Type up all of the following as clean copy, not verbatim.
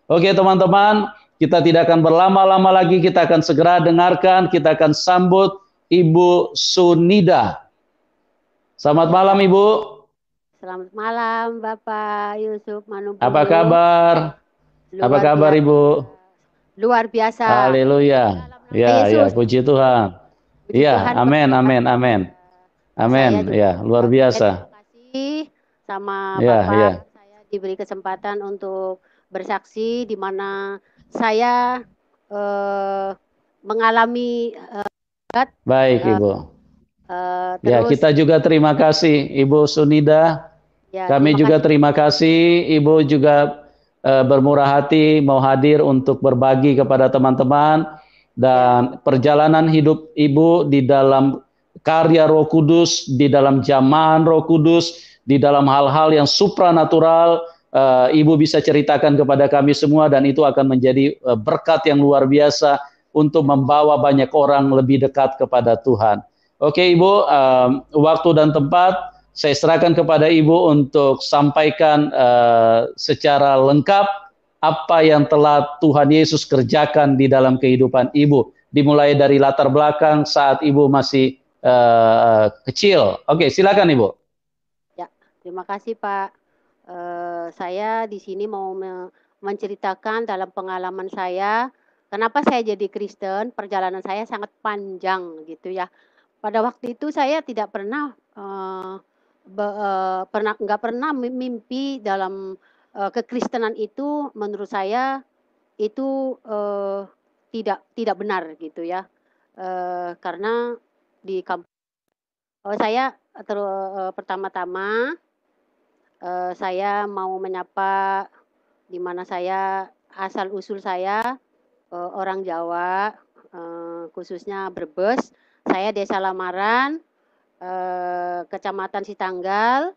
Oke teman-teman, kita tidak akan berlama-lama lagi, kita akan segera dengarkan, kita akan sambut Ibu Sunida. Selamat malam Ibu. Selamat malam Bapak Yusuf Manubulu. Apa kabar? Apa kabar biasa. Ibu? Luar biasa. Haleluya. Ya, ya, puji Tuhan. Iya, amin, amin, amin. Amin, ya, luar biasa. Terima kasih sama Ya, Bapak. ya. Saya diberi kesempatan untuk bersaksi di mana saya mengalami baik Ibu. Ya, terus, kita juga terima kasih Ibu Sunida. Ya, Kami juga terima kasih Ibu juga bermurah hati mau hadir untuk berbagi kepada teman-teman dan perjalanan hidup Ibu di dalam karya Roh Kudus, di dalam jamahan Roh Kudus, di dalam hal-hal yang supranatural. Ibu bisa ceritakan kepada kami semua dan itu akan menjadi berkat yang luar biasa untuk membawa banyak orang lebih dekat kepada Tuhan. Oke Ibu, waktu dan tempat saya serahkan kepada Ibu untuk sampaikan secara lengkap apa yang telah Tuhan Yesus kerjakan di dalam kehidupan Ibu. Dimulai dari latar belakang saat Ibu masih kecil. Oke, silakan Ibu. Ya, terima kasih Pak. Saya di sini mau menceritakan dalam pengalaman saya, kenapa saya jadi Kristen. Perjalanan saya sangat panjang gitu ya. Pada waktu itu saya tidak pernah nggak pernah mimpi dalam kekristenan itu. Menurut saya itu tidak benar gitu ya, karena di kampung saya pertama-tama saya mau menyapa di mana saya asal usul saya orang Jawa, khususnya Brebes. Saya Desa Lamaran, Kecamatan Sitanggal,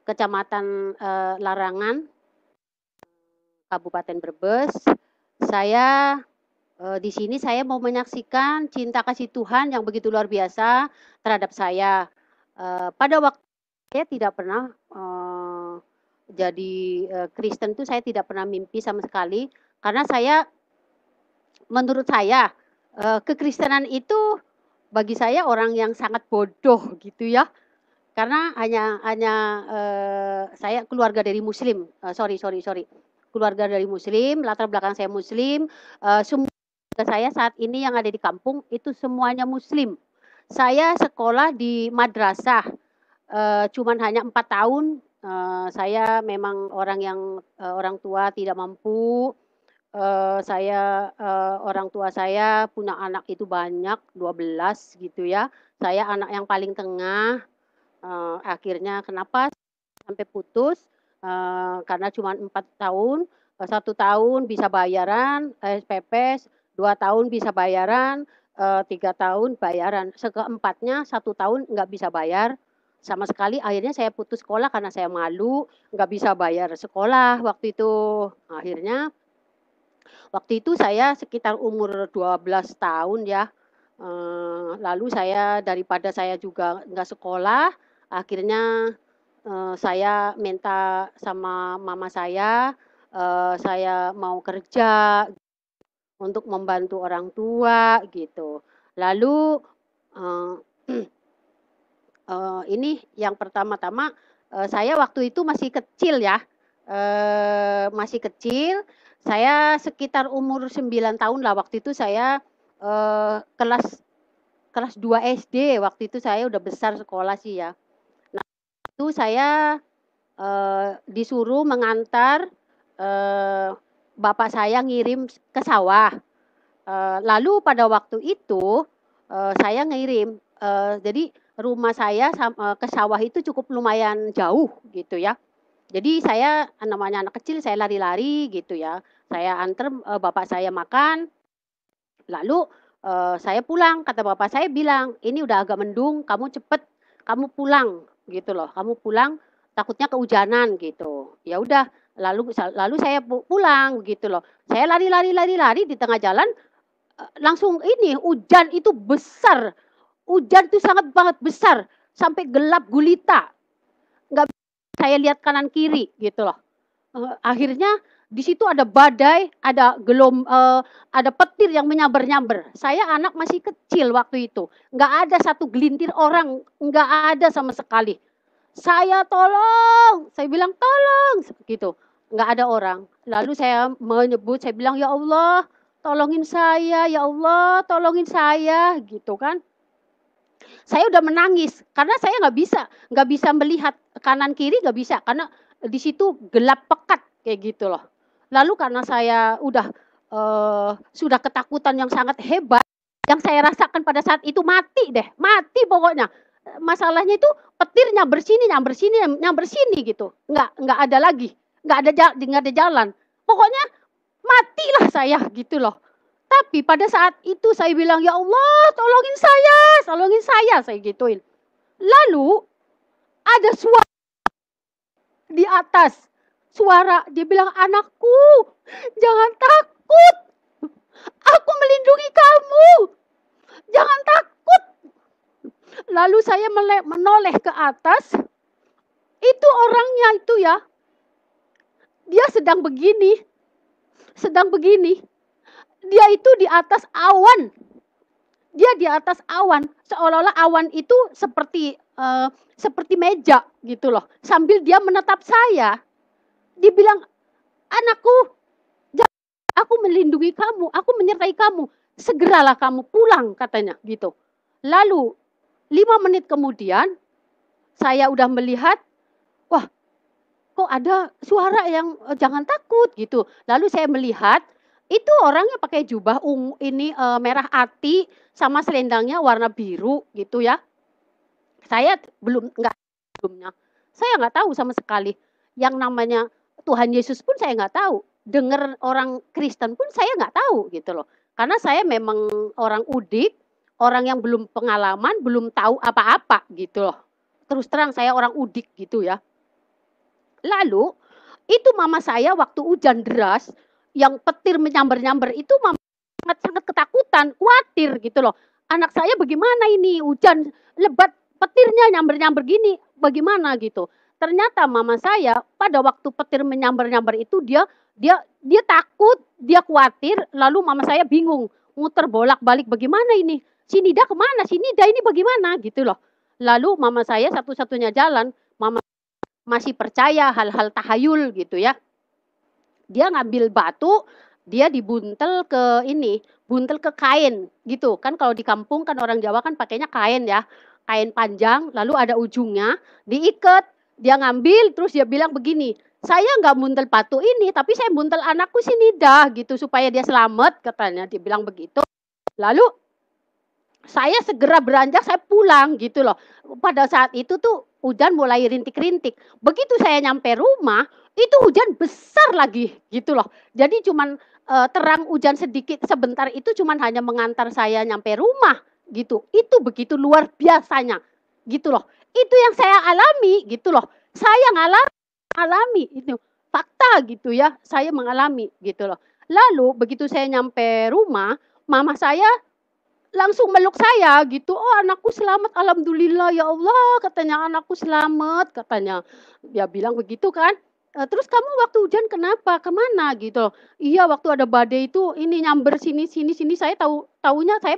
Kecamatan Larangan, Kabupaten Brebes. Saya di sini saya mau menyaksikan cinta kasih Tuhan yang begitu luar biasa terhadap saya. Pada waktu saya tidak pernah jadi Kristen itu, saya tidak pernah mimpi sama sekali, karena menurut saya kekristenan itu bagi saya orang yang sangat bodoh gitu ya, karena hanya saya keluarga dari Muslim, keluarga dari Muslim, latar belakang saya Muslim, semua saya saat ini yang ada di kampung itu semuanya Muslim. Saya sekolah di madrasah, cuman hanya 4 tahun. Saya memang orang yang orang tua tidak mampu. Orang tua saya punya anak itu banyak, 12 gitu ya. Saya anak yang paling tengah. Akhirnya kenapa sampai putus? Karena cuma 4 tahun, 1 tahun bisa bayaran pepes, 2 tahun bisa bayaran, 3 tahun bayaran. Keempatnya 1 tahun nggak bisa bayar sama sekali. Akhirnya saya putus sekolah karena saya malu, nggak bisa bayar sekolah waktu itu. Akhirnya waktu itu saya sekitar umur 12 tahun ya. Lalu daripada saya juga nggak sekolah, akhirnya saya minta sama mama saya mau kerja untuk membantu orang tua gitu. Lalu ini yang pertama-tama, saya waktu itu masih kecil ya, masih kecil. Saya sekitar umur 9 tahun lah waktu itu. Saya kelas 2 SD, waktu itu saya udah besar sekolah sih ya. Nah, itu saya disuruh mengantar bapak saya ngirim ke sawah. Lalu pada waktu itu saya ngirim, jadi rumah saya ke sawah itu cukup lumayan jauh gitu ya. Jadi saya namanya anak kecil, saya lari-lari gitu ya. Saya antar bapak saya makan, lalu saya pulang. Kata bapak saya bilang, ini udah agak mendung, kamu cepet, kamu pulang gitu loh. Kamu pulang, takutnya kehujanan gitu. Ya udah, lalu saya pulang gitu loh. Saya lari di tengah jalan, langsung ini hujan itu besar. Hujan itu sangat banget besar, sampai gelap gulita. Nggak bisa saya lihat kanan kiri gitu loh. akhirnya di situ ada badai, ada petir yang menyambar-nyambar. Saya anak masih kecil waktu itu, nggak ada satu gelintir orang, nggak ada sama sekali. Saya tolong, saya bilang tolong, gitu. Nggak ada orang. Lalu saya menyebut, saya bilang ya Allah, tolongin saya, ya Allah, tolongin saya, gitu kan. Saya udah menangis karena saya nggak bisa melihat kanan kiri, nggak bisa karena di situ gelap pekat kayak gitu loh. Lalu karena saya sudah ketakutan yang sangat hebat, yang saya rasakan pada saat itu mati pokoknya. Masalahnya itu petirnya nyamber sini gitu, nggak ada lagi, nggak ada jalan. Pokoknya matilah saya gitu loh. Tapi pada saat itu saya bilang, ya Allah tolongin saya gituin. Lalu ada suara di atas, suara dia bilang, anakku jangan takut, aku melindungi kamu, jangan takut. Lalu saya menoleh ke atas, itu orangnya itu ya, dia sedang begini, dia itu di atas awan. Dia di atas awan, seolah-olah awan itu seperti meja gitu loh. Sambil dia menatap saya, dia bilang, anakku, aku melindungi kamu, aku menyertai kamu, segeralah kamu pulang katanya gitu. Lalu 5 menit kemudian saya udah melihat, wah kok ada suara yang jangan takut gitu. Lalu saya melihat itu orangnya pakai jubah merah ati sama selendangnya warna biru gitu ya. Saya sebelumnya. Saya nggak tahu sama sekali. Yang namanya Tuhan Yesus pun saya nggak tahu. Dengar orang Kristen pun saya nggak tahu gitu loh. Karena saya memang orang udik, orang yang belum pengalaman, belum tahu apa-apa gitu loh. Terus terang saya orang udik gitu ya. Lalu itu mama saya waktu hujan deras, yang petir menyambar-nyambar itu mama sangat ketakutan, khawatir gitu loh. Anak saya bagaimana ini, hujan lebat, petirnya nyamber-nyamber gini, bagaimana gitu. Ternyata mama saya pada waktu petir menyambar-nyambar itu dia takut, dia khawatir, lalu mama saya bingung, muter bolak-balik bagaimana ini. Si Nida kemana? Si Nida ini bagaimana gitu loh. Lalu mama saya satu-satunya jalan, mama masih percaya hal-hal tahayul gitu ya. Dia ngambil batu, dia dibuntel buntel ke kain gitu. Kan kalau di kampung kan orang Jawa kan pakainya kain ya. Kain panjang, lalu ada ujungnya, diikat, dia ngambil, terus dia bilang begini, saya nggak buntel batu ini, tapi saya buntel anakku si Nida gitu, supaya dia selamat katanya, dia bilang begitu. Lalu saya segera beranjak, saya pulang gitu loh. Pada saat itu tuh hujan mulai rintik-rintik. Begitu saya nyampe rumah, itu hujan besar lagi gitu loh. Jadi cuman terang hujan sedikit sebentar itu cuman hanya mengantar saya nyampe rumah gitu. Itu begitu luar biasanya gitu loh. Itu yang saya alami gitu loh. Saya alami itu fakta gitu ya. Saya mengalami gitu loh. Lalu begitu saya nyampe rumah, mama saya langsung meluk saya gitu. Oh, anakku selamat, alhamdulillah ya Allah, katanya, anakku selamat katanya. Dia bilang begitu kan. Terus kamu waktu hujan kenapa? Kemana gitu? Iya, waktu ada badai itu ini nyamber sini saya taunya saya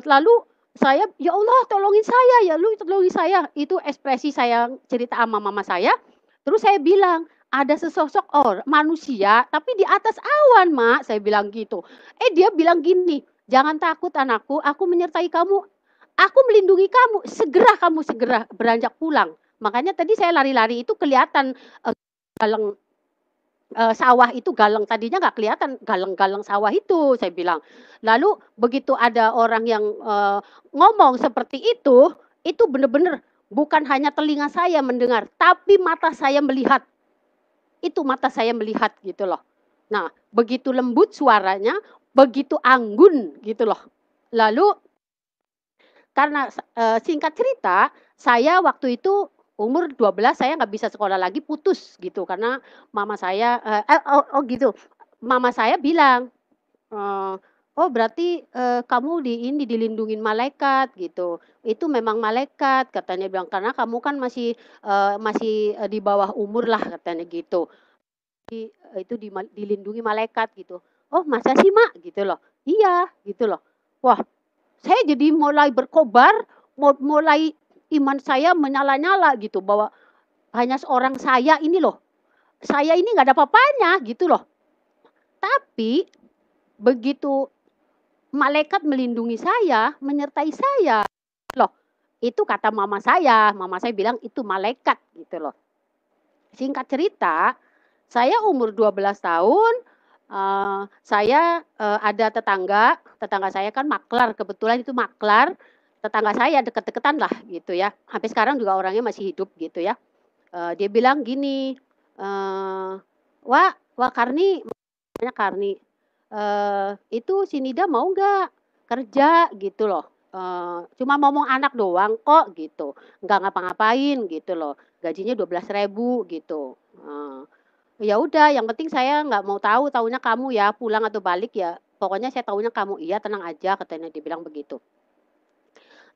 lalu saya, ya Allah tolongin saya, ya lu tolongin saya. Itu ekspresi saya cerita sama mama saya. Terus saya bilang, ada sesosok manusia tapi di atas awan, Mak, saya bilang gitu. Dia bilang gini, jangan takut anakku, aku menyertai kamu. Aku melindungi kamu, segera beranjak pulang. Makanya tadi saya lari-lari itu kelihatan galang sawah itu galang, tadinya nggak kelihatan galang-galang sawah itu, saya bilang. Lalu begitu ada orang yang ngomong seperti itu benar-benar bukan hanya telinga saya mendengar, tapi mata saya melihat. Itu mata saya melihat gitu loh. Nah, begitu lembut suaranya, begitu anggun gitu loh. Lalu karena singkat cerita, saya waktu itu umur 12 saya nggak bisa sekolah lagi, putus gitu karena mama saya gitu. Mama saya bilang, "Oh berarti, kamu dilindungin malaikat," gitu. "Itu memang malaikat," katanya bilang, "karena kamu kan masih di bawah umur lah," katanya gitu. Itu dilindungi malaikat gitu. "Oh masa sih Mak?" Gitu loh. "Iya," gitu loh. Wah, saya jadi mulai berkobar, mulai iman saya menyala-nyala gitu, bahwa hanya seorang saya ini loh, saya ini nggak ada apa-apanya gitu loh. Tapi begitu malaikat melindungi saya, menyertai saya, loh itu kata mama saya bilang itu malaikat gitu loh. Singkat cerita, saya umur 12 tahun, saya, ada tetangga saya kan maklar, kebetulan itu maklar, tetangga saya deket-deketan lah gitu ya, sampai sekarang juga orangnya masih hidup gitu ya. Dia bilang gini, eee, Wak Karni," namanya Karni, "itu si Nida mau nggak kerja?" Gitu loh, "Cuma momong anak doang kok," gitu, "nggak ngapa-ngapain," gitu loh, "gajinya 12.000," gitu, "Ya udah yang penting saya nggak mau tahu, taunya kamu ya pulang atau balik ya, pokoknya saya taunya kamu." "Iya tenang aja," katanya dia bilang begitu.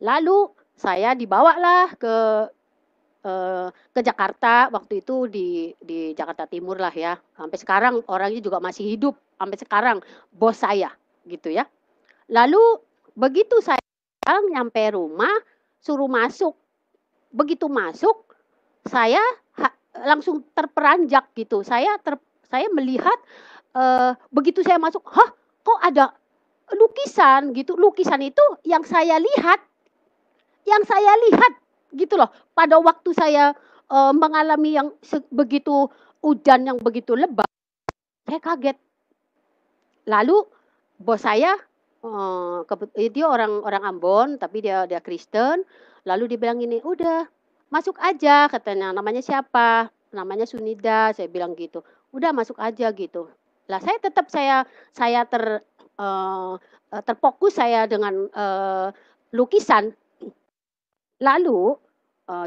Lalu saya dibawalah ke Jakarta, waktu itu di Jakarta Timur lah ya, sampai sekarang orangnya juga masih hidup, sampai sekarang, bos saya, gitu ya. Lalu begitu saya nyampe rumah, suruh masuk, begitu masuk, saya langsung terperanjak gitu, saya melihat, begitu saya masuk, "Hah, kok ada lukisan?" Gitu, lukisan itu yang saya lihat gitu loh, pada waktu saya, mengalami yang begitu hujan yang begitu lebat, saya kaget. Lalu bos saya, dia orang orang Ambon, tapi dia dia Kristen, lalu dia bilang gini, "Udah masuk aja," katanya, "namanya siapa?" "Namanya Sunida," saya bilang gitu. "Udah masuk aja," gitu. Lah saya tetap saya eee terfokus saya dengan, lukisan. Lalu,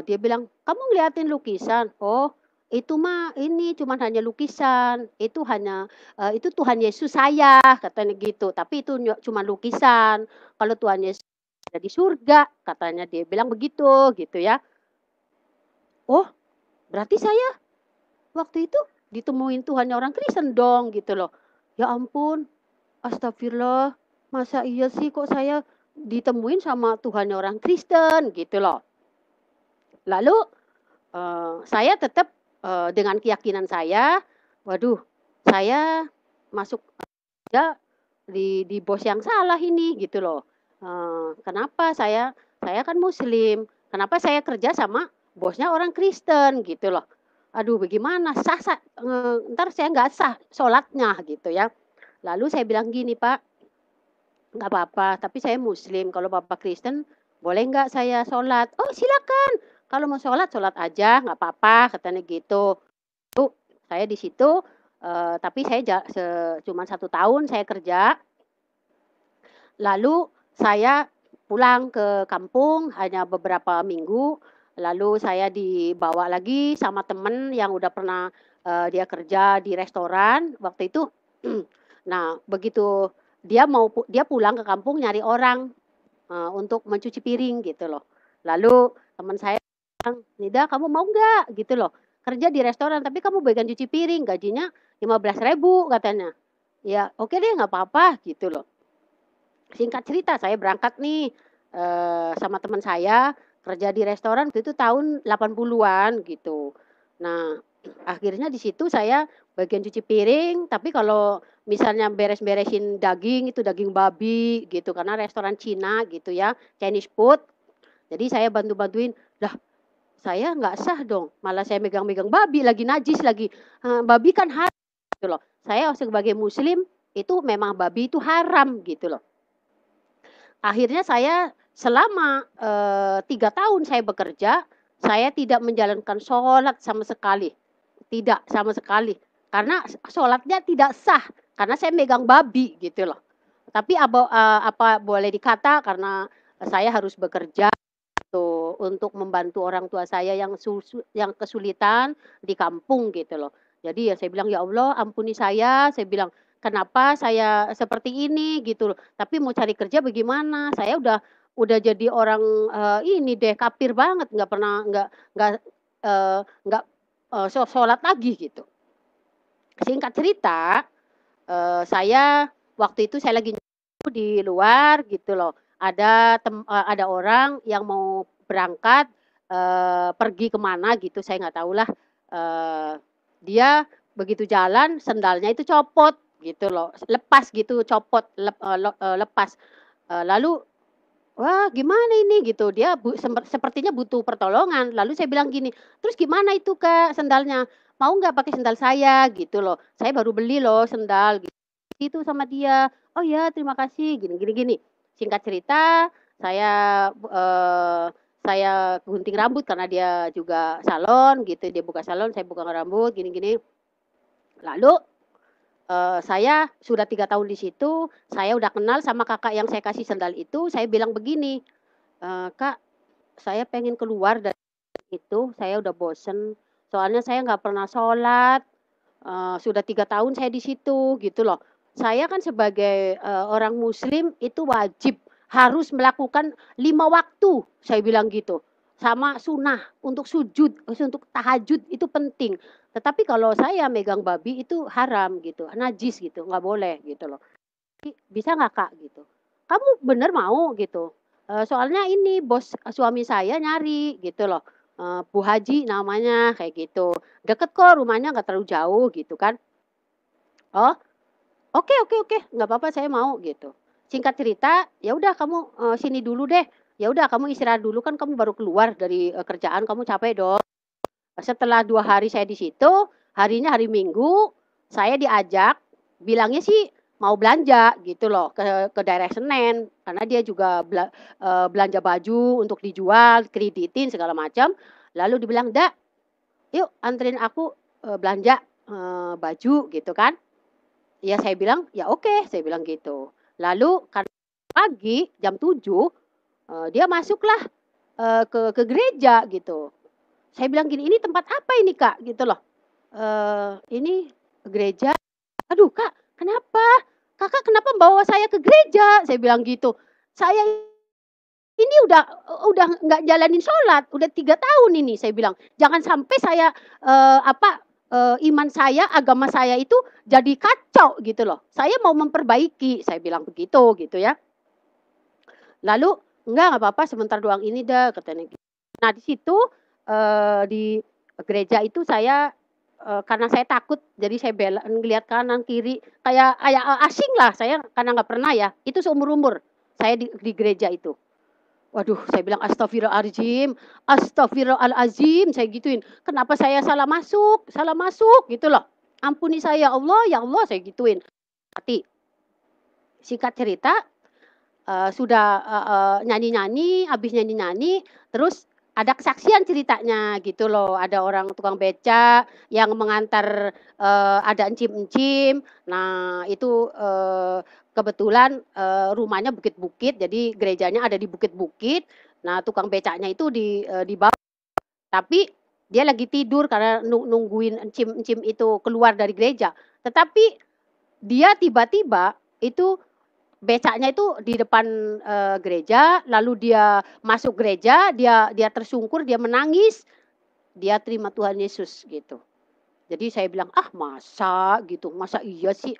dia bilang, "Kamu ngeliatin lukisan?" "Oh, itu mah ini cuman hanya lukisan, itu Tuhan Yesus saya," katanya gitu, "tapi itu cuma lukisan, kalau Tuhan Yesus ada di surga," katanya dia bilang begitu, gitu ya. Oh, berarti saya waktu itu ditemuin Tuhannya orang Kristen dong, gitu loh. Ya ampun, astagfirullah, masa iya sih kok saya ditemuin sama Tuhannya orang Kristen, gitu loh. Lalu saya tetap, dengan keyakinan saya, waduh saya masuk kerja di bos yang salah ini gitu loh, kenapa saya kan muslim, kenapa saya kerja sama bosnya orang Kristen gitu loh. Aduh bagaimana entar saya nggak sah sholatnya gitu ya. Lalu saya bilang gini, "Pak, nggak apa-apa, tapi saya muslim, kalau Bapak Kristen boleh nggak saya sholat?" "Oh silakan, kalau mau sholat, sholat aja, nggak apa-apa," katanya gitu. Saya di situ, tapi saya cuman 1 tahun saya kerja, lalu saya pulang ke kampung hanya beberapa minggu, lalu saya dibawa lagi sama temen yang udah pernah, dia kerja di restoran waktu itu. Nah, begitu dia pulang ke kampung nyari orang, untuk mencuci piring gitu loh. Lalu teman saya bilang, "Nida kamu mau nggak?" Gitu loh, "kerja di restoran tapi kamu bagian cuci piring, gajinya 15.000," katanya. "Ya oke deh nggak apa-apa," gitu loh. Singkat cerita saya berangkat nih, sama teman saya kerja di restoran waktu itu tahun 80-an gitu. Nah, akhirnya di situ saya bagian cuci piring, tapi kalau misalnya beres-beresin daging, itu daging babi gitu, karena restoran Cina gitu ya, Chinese food. Jadi saya bantu-bantuin. Lah, saya nggak sah dong, malah saya megang-megang babi lagi, najis lagi, babi kan haram gitu loh. Saya sebagai muslim, itu memang babi itu haram gitu loh. Akhirnya saya selama, 3 tahun saya bekerja, saya tidak menjalankan sholat sama sekali, tidak sama sekali. Karena sholatnya tidak sah, karena saya megang babi gitu loh. Tapi apa boleh dikata karena saya harus bekerja tuh untuk membantu orang tua saya yang kesulitan di kampung gitu loh. Jadi ya saya bilang, "Ya Allah ampuni saya," saya bilang, kenapa saya seperti ini gitu loh, tapi mau cari kerja bagaimana? Saya udah jadi orang, ini deh kafir banget, nggak pernah nggak, sholat lagi gitu. Singkat cerita, saya waktu itu saya lagi di luar gitu loh, ada orang yang mau berangkat, pergi kemana gitu saya nggak tahulah, dia begitu jalan sendalnya itu copot gitu loh, lepas gitu copot, lepas, lalu, "Wah gimana ini?" Gitu, dia sepertinya butuh pertolongan, lalu saya bilang gini, "Terus gimana itu Kak sendalnya? Mau nggak pakai sendal saya?" Gitu loh, "Saya baru beli loh sendal." Gitu sama dia, "Oh ya terima kasih," gini gini gini. Singkat cerita saya, saya gunting rambut karena dia juga salon gitu, dia buka salon, saya buka rambut gini gini. Lalu, saya sudah 3 tahun di situ, saya udah kenal sama kakak yang saya kasih sendal itu, saya bilang begini, "Kak, saya pengen keluar dari itu, saya udah bosen, soalnya saya nggak pernah sholat, sudah 3 tahun saya di situ," gitu loh. Saya kan sebagai, orang muslim itu wajib harus melakukan 5 waktu, saya bilang gitu. Sama sunnah untuk sujud, untuk tahajud itu penting. Tetapi kalau saya megang babi itu haram gitu, najis gitu, nggak boleh gitu loh. "Bisa nggak Kak?" Gitu. "Kamu bener mau?" Gitu. "Soalnya ini bos suami saya nyari," gitu loh, Bu Haji namanya, kayak gitu. "Deket kok rumahnya nggak terlalu jauh," gitu kan. "Oh, oke oke oke, nggak apa-apa saya mau," gitu. Singkat cerita, "Ya udah kamu, sini dulu deh, ya udah kamu istirahat dulu kan kamu baru keluar dari, kerjaan kamu capek dong." Setelah 2 hari saya di situ, harinya hari Minggu, saya diajak, bilangnya sih mau belanja gitu loh ke daerah Senen, karena dia juga belanja baju untuk dijual, kreditin segala macam. Lalu dibilang, "Dak, yuk anterin aku, belanja, baju," gitu kan. Ya saya bilang, "Ya oke," saya bilang gitu. Lalu karena pagi jam 7, dia masuklah, ke gereja gitu. Saya bilang gini, "Ini tempat apa ini, Kak?" Gitu loh. "Ini gereja." "Aduh, Kak, kenapa? Kakak kenapa bawa saya ke gereja?" Saya bilang gitu. "Saya ini udah nggak jalanin sholat, udah 3 tahun ini," saya bilang. "Jangan sampai saya, iman saya, agama saya itu jadi kacau," gitu loh. "Saya mau memperbaiki," saya bilang begitu, gitu ya. Lalu, nggak apa-apa sebentar doang ini dah," katanya gitu. Nah di situ, di gereja itu saya, karena saya takut jadi saya ngelihat kanan kiri kayak kayak, asing lah saya karena nggak pernah ya, itu seumur-umur saya di gereja itu. Waduh saya bilang, "Astagfirullahaladzim astagfirullahalazim," saya gituin, "kenapa saya salah masuk," gitu loh. "Ampuni saya ya Allah," saya gituin. Hati. Singkat cerita, sudah, nyanyi-nyanyi, habis nyanyi-nyanyi, terus ada kesaksian ceritanya gitu loh. Ada orang tukang beca yang mengantar, ada encim-encim. Nah itu, kebetulan, rumahnya bukit-bukit, jadi gerejanya ada di bukit-bukit. Nah tukang becaknya itu di bawah, tapi dia lagi tidur karena nungguin encim-encim itu keluar dari gereja. Tetapi dia tiba-tiba itu becaknya itu di depan, gereja, lalu dia masuk gereja, dia dia tersungkur, dia menangis, dia terima Tuhan Yesus gitu. Jadi saya bilang, "Ah masa gitu, masa iya sih?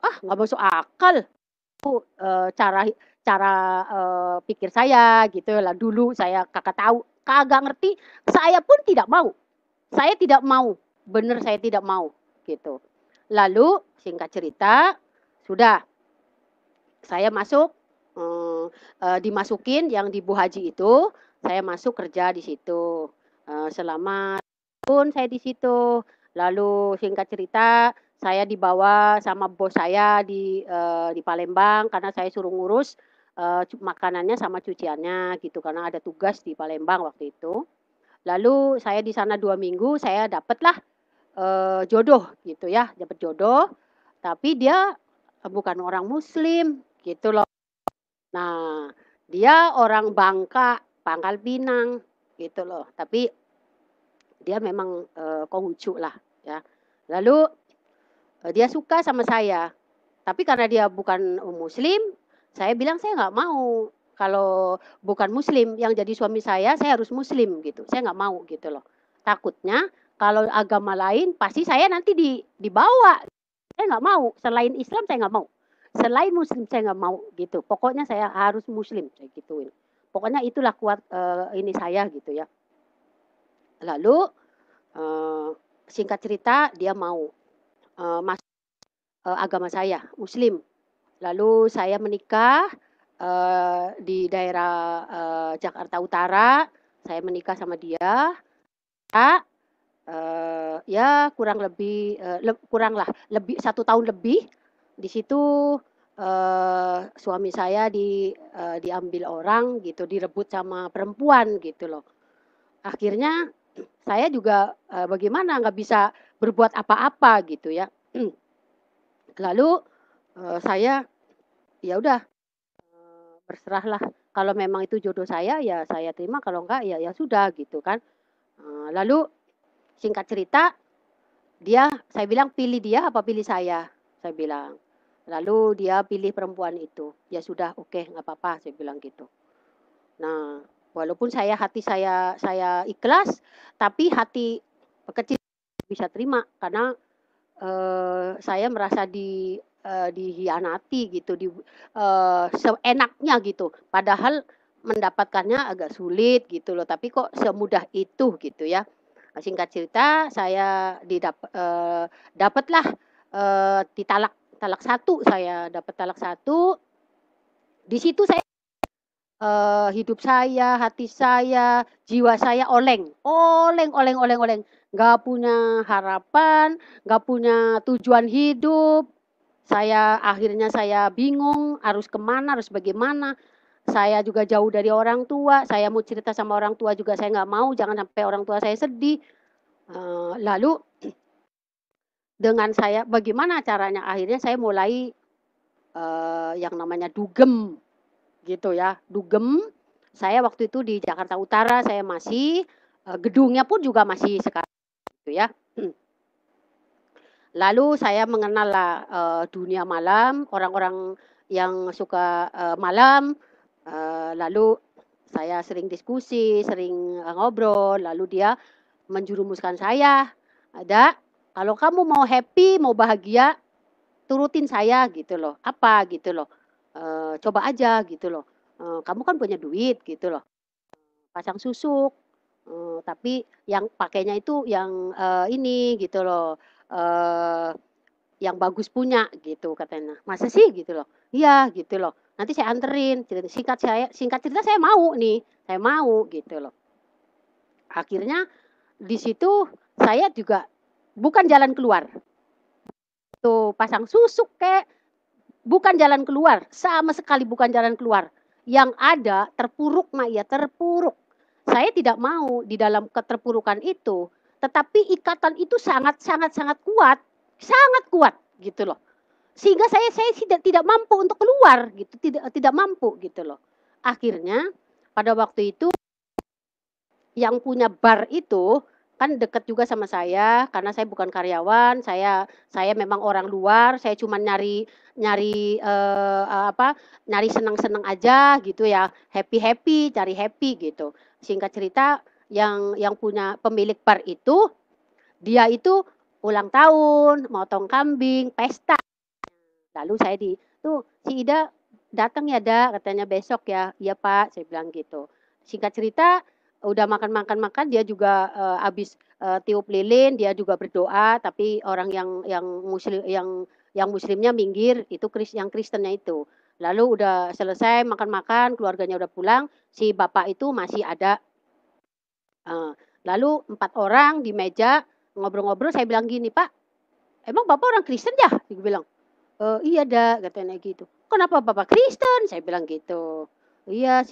Ah nggak masuk akal." Cara cara, pikir saya gitu lah, dulu saya kagak tahu, kagak ngerti, saya pun tidak mau. Saya tidak mau, bener saya tidak mau, gitu. Lalu singkat cerita, sudah saya masuk, eee dimasukin yang di Bu Haji itu, saya masuk kerja di situ, selama pun saya di situ. Lalu singkat cerita, saya dibawa sama bos saya di Palembang karena saya suruh ngurus, makanannya sama cuciannya gitu, karena ada tugas di Palembang waktu itu. Lalu saya di sana 2 minggu, saya dapatlah, jodoh gitu ya, dapat jodoh, tapi dia, bukan orang muslim gitu loh. Nah, dia orang Bangka, Pangkal Pinang, gitu loh. Tapi dia memang, Konghucu lah, ya. Lalu, dia suka sama saya. Tapi karena dia bukan muslim, saya bilang saya nggak mau. Kalau bukan muslim yang jadi suami saya harus muslim gitu. Saya nggak mau gitu loh. Takutnya kalau agama lain pasti saya nanti dibawa. Saya nggak mau. Selain Islam saya nggak mau. Selain muslim saya nggak mau gitu. Pokoknya saya harus muslim, saya gituin. Pokoknya itulah kuat ini saya gitu ya. Lalu singkat cerita dia mau masuk agama saya, muslim. Lalu saya menikah di daerah Jakarta Utara. Saya menikah sama dia. Ya kurang lebih kuranglah lebih 1 tahun lebih. Di situ suami saya diambil orang gitu, direbut sama perempuan gitu loh. Akhirnya saya juga bagaimana nggak bisa berbuat apa-apa gitu ya. Lalu saya ya udah berserahlah. Kalau memang itu jodoh saya ya saya terima, kalau enggak ya ya sudah gitu kan. Lalu singkat cerita saya bilang pilih dia apa pilih saya bilang. Lalu dia pilih perempuan itu. Ya sudah oke nggak apa-apa saya bilang gitu. Nah, walaupun hati saya ikhlas, tapi hati kecil bisa terima karena saya merasa dihianati gitu, seenaknya gitu. Padahal mendapatkannya agak sulit gitu loh, tapi kok semudah itu gitu ya. Singkat cerita saya dapatlah talak 1 saya, dapat talak 1. Di situ saya hidup saya, hati saya, jiwa saya oleng. Oleng. Nggak punya harapan, nggak punya tujuan hidup. Akhirnya saya bingung harus kemana, harus bagaimana. Saya juga jauh dari orang tua, saya mau cerita sama orang tua juga saya nggak mau, jangan sampai orang tua saya sedih. Lalu dengan saya bagaimana caranya, akhirnya saya mulai yang namanya dugem. Gitu ya, dugem. Saya waktu itu di Jakarta Utara saya masih gedungnya pun juga masih sekarang gitu ya. Lalu saya mengenallah dunia malam, orang-orang yang suka malam. Lalu saya sering diskusi, sering ngobrol, lalu dia menjurumuskan saya, "Ada, kalau kamu mau happy, mau bahagia, turutin saya," gitu loh. "Apa?" gitu loh. "Coba aja," gitu loh. "Kamu kan punya duit," gitu loh. "Pasang susuk, tapi yang pakainya itu yang ini," gitu loh, "yang bagus punya," gitu katanya. "Masa sih?" gitu loh. "Iya," gitu loh. "Nanti saya anterin," singkat cerita saya mau nih, saya mau gitu loh. Akhirnya di situ saya juga bukan jalan keluar. Tuh pasang susuk kek, bukan jalan keluar, sama sekali bukan jalan keluar. Yang ada terpuruk mah ya terpuruk. Saya tidak mau di dalam keterpurukan itu, tetapi ikatan itu sangat kuat gitu loh. Sehingga saya tidak mampu untuk keluar gitu, tidak mampu gitu loh. Akhirnya pada waktu itu yang punya bar itu kan dekat juga sama saya karena saya bukan karyawan, saya memang orang luar, saya cuma nyari nyari nyari senang-senang aja gitu ya, happy-happy, cari happy gitu. Singkat cerita yang punya pemilik bar itu, dia itu ulang tahun, motong kambing, pesta. Lalu "Tuh si Ida datang ya, Da," katanya, "besok ya." "Iya, Pak," saya bilang gitu. Singkat cerita, udah makan, dia juga habis tiup lilin, dia juga berdoa, tapi orang yang muslimnya minggir, itu yang Kristennya itu. Lalu udah selesai makan-makan, keluarganya udah pulang, si bapak itu masih ada. Lalu 4 orang di meja ngobrol-ngobrol, saya bilang gini, "Pak, emang Bapak orang Kristen ya?" Dia bilang. "Iya, Da," katanya gitu. "Kenapa Bapak Kristen?" Saya bilang gitu. "Iya,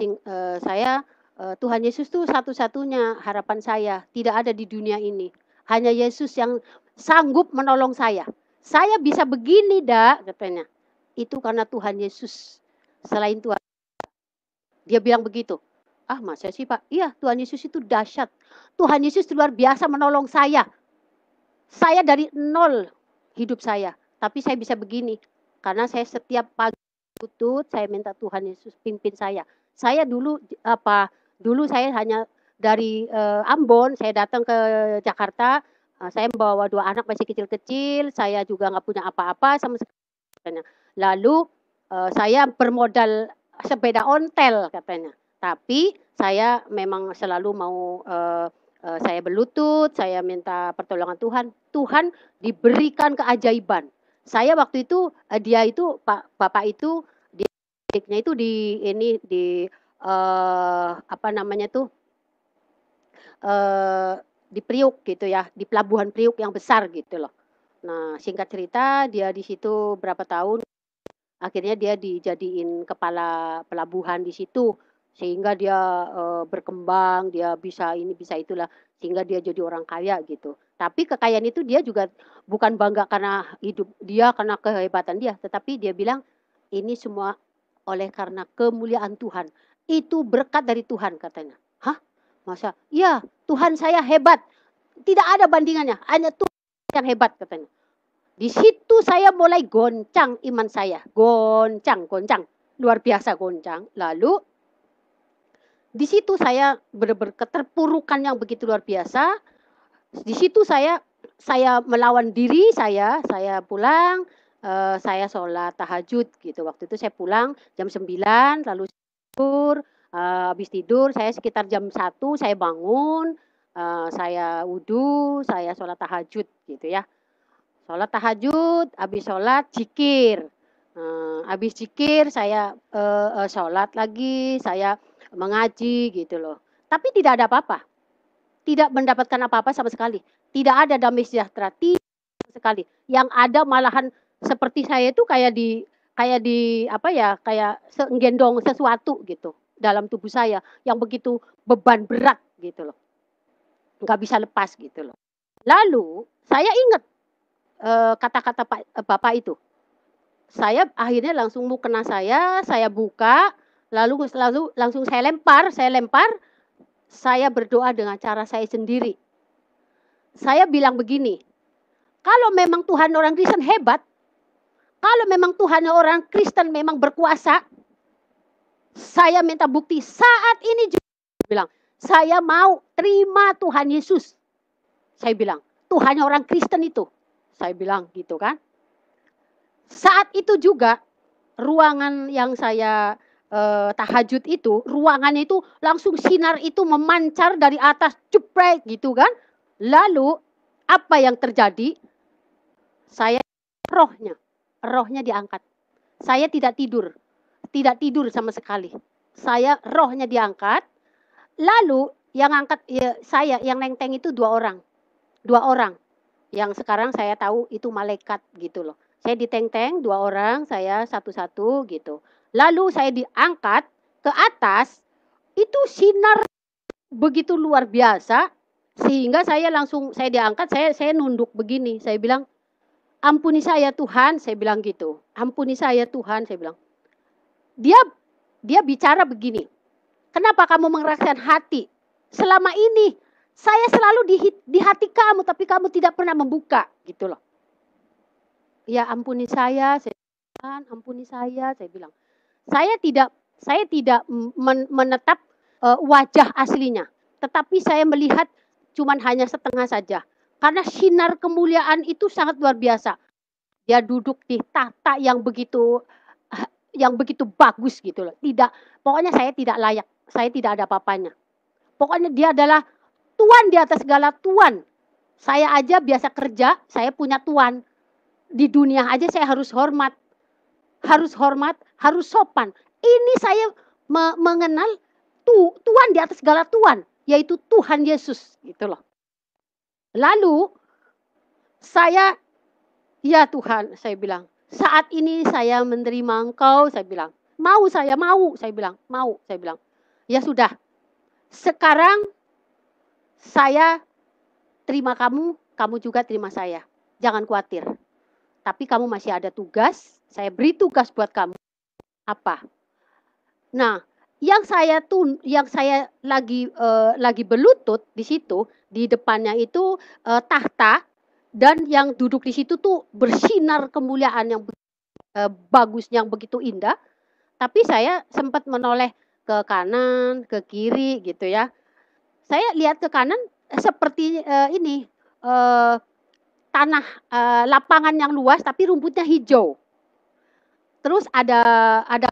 saya Tuhan Yesus tuh satu-satunya harapan saya, tidak ada di dunia ini. Hanya Yesus yang sanggup menolong saya. Saya bisa begini, Da," katanya. "Itu karena Tuhan Yesus. Selain Tuhan." Dia bilang begitu. "Ah, masa sih, Pak?" "Iya, Tuhan Yesus itu dahsyat. Tuhan Yesus luar biasa menolong saya. Saya dari nol hidup saya, tapi saya bisa begini. Karena saya setiap pagi lutut, saya minta Tuhan Yesus pimpin saya. Saya dulu saya hanya dari, Ambon, saya datang ke Jakarta, saya membawa 2 anak masih kecil-kecil, saya juga nggak punya apa-apa sama katanya. Lalu, saya bermodal sepeda ontel katanya. Tapi saya memang selalu mau, saya berlutut, saya minta pertolongan Tuhan. Tuhan diberikan keajaiban. Saya waktu itu, dia itu bapak itu adiknya itu apa namanya tuh, di Priuk gitu ya, di pelabuhan Priuk yang besar gitu loh. Nah, singkat cerita dia di situ berapa tahun, akhirnya dia dijadiin kepala pelabuhan di situ, sehingga dia, berkembang, dia bisa ini, bisa itulah, sehingga dia jadi orang kaya gitu. Tapi kekayaan itu dia juga bukan bangga karena hidup dia, karena kehebatan dia, tetapi dia bilang, "Ini semua oleh karena kemuliaan Tuhan. Itu berkat dari Tuhan," katanya. "Hah? Masa?" "Iya, Tuhan saya hebat. Tidak ada bandingannya, hanya Tuhan yang hebat," katanya. Di situ saya mulai goncang iman saya, goncang, luar biasa goncang. Lalu di situ saya benar-benar keterpurukan yang begitu luar biasa. Di situ saya melawan diri saya pulang, saya sholat tahajud gitu. Waktu itu saya pulang jam 9, lalu tidur, habis tidur saya sekitar jam 1 saya bangun, saya wudhu, saya sholat tahajud gitu ya. Sholat tahajud, habis sholat zikir. Habis zikir saya, sholat lagi, saya mengaji gitu loh. Tapi tidak ada apa-apa, tidak mendapatkan apa-apa sama sekali. Tidak ada damai sejahtera, tidak sekali. Yang ada malahan seperti saya itu kayak di apa ya, kayak nggendong sesuatu gitu dalam tubuh saya yang begitu beban berat gitu loh. Nggak bisa lepas gitu loh. Lalu saya ingat kata-kata bapak itu. Saya akhirnya langsung mukena saya buka, lalu langsung saya lempar, saya berdoa dengan cara saya sendiri. Saya bilang begini, kalau memang Tuhan orang Kristen hebat, kalau memang Tuhan orang Kristen memang berkuasa, saya minta bukti saat ini juga. Saya bilang, saya mau terima Tuhan Yesus. Saya bilang, Tuhan orang Kristen itu. Saya bilang gitu kan. Saat itu juga ruangan yang saya tahajud itu, ruangannya itu langsung sinar itu memancar dari atas jeprek gitu kan. Lalu apa yang terjadi? Saya rohnya diangkat. Saya tidak tidur sama sekali. Rohnya diangkat. Lalu yang angkat ya, saya yang nenteng itu 2 orang. Yang sekarang saya tahu itu malaikat gitu loh. Saya ditenteng 2 orang, saya satu-satu gitu. Lalu saya diangkat ke atas, itu sinar begitu luar biasa, sehingga saya diangkat, saya nunduk begini, saya bilang, "Ampuni saya Tuhan," saya bilang gitu. "Ampuni saya Tuhan," saya bilang. Dia bicara begini, "Kenapa kamu mengeraskan hati? Selama ini saya selalu di hati kamu, tapi kamu tidak pernah membuka," gitu loh. "Ya ampuni saya," "ampuni saya," saya bilang. Saya tidak menetap wajah aslinya, tetapi saya melihat cuman hanya setengah saja. Karena sinar kemuliaan itu sangat luar biasa. Dia duduk di tahta yang begitu bagus gitu loh. Pokoknya saya tidak layak, saya tidak ada apa-apanya. Pokoknya dia adalah Tuan di atas segala tuan. Saya aja biasa kerja, saya punya tuan. Di dunia aja saya harus hormat, harus sopan. Ini saya mengenal Tuhan di atas segala tuan, yaitu Tuhan Yesus gitu loh. Lalu saya, "Ya Tuhan," saya bilang, "saat ini saya menerima Engkau," saya bilang. Mau, saya bilang, "Mau," saya bilang. "Ya sudah, sekarang saya terima kamu, kamu juga terima saya. Jangan khawatir. Tapi kamu masih ada tugas, saya beri tugas buat kamu." "Apa?" Nah, yang saya lagi berlutut di situ, di depannya itu, tahta, dan yang duduk di situ tuh bersinar kemuliaan yang bagus yang begitu indah, tapi saya sempat menoleh ke kanan, ke kiri gitu ya. Saya lihat ke kanan seperti, ini, eee, tanah, lapangan yang luas tapi rumputnya hijau. Terus ada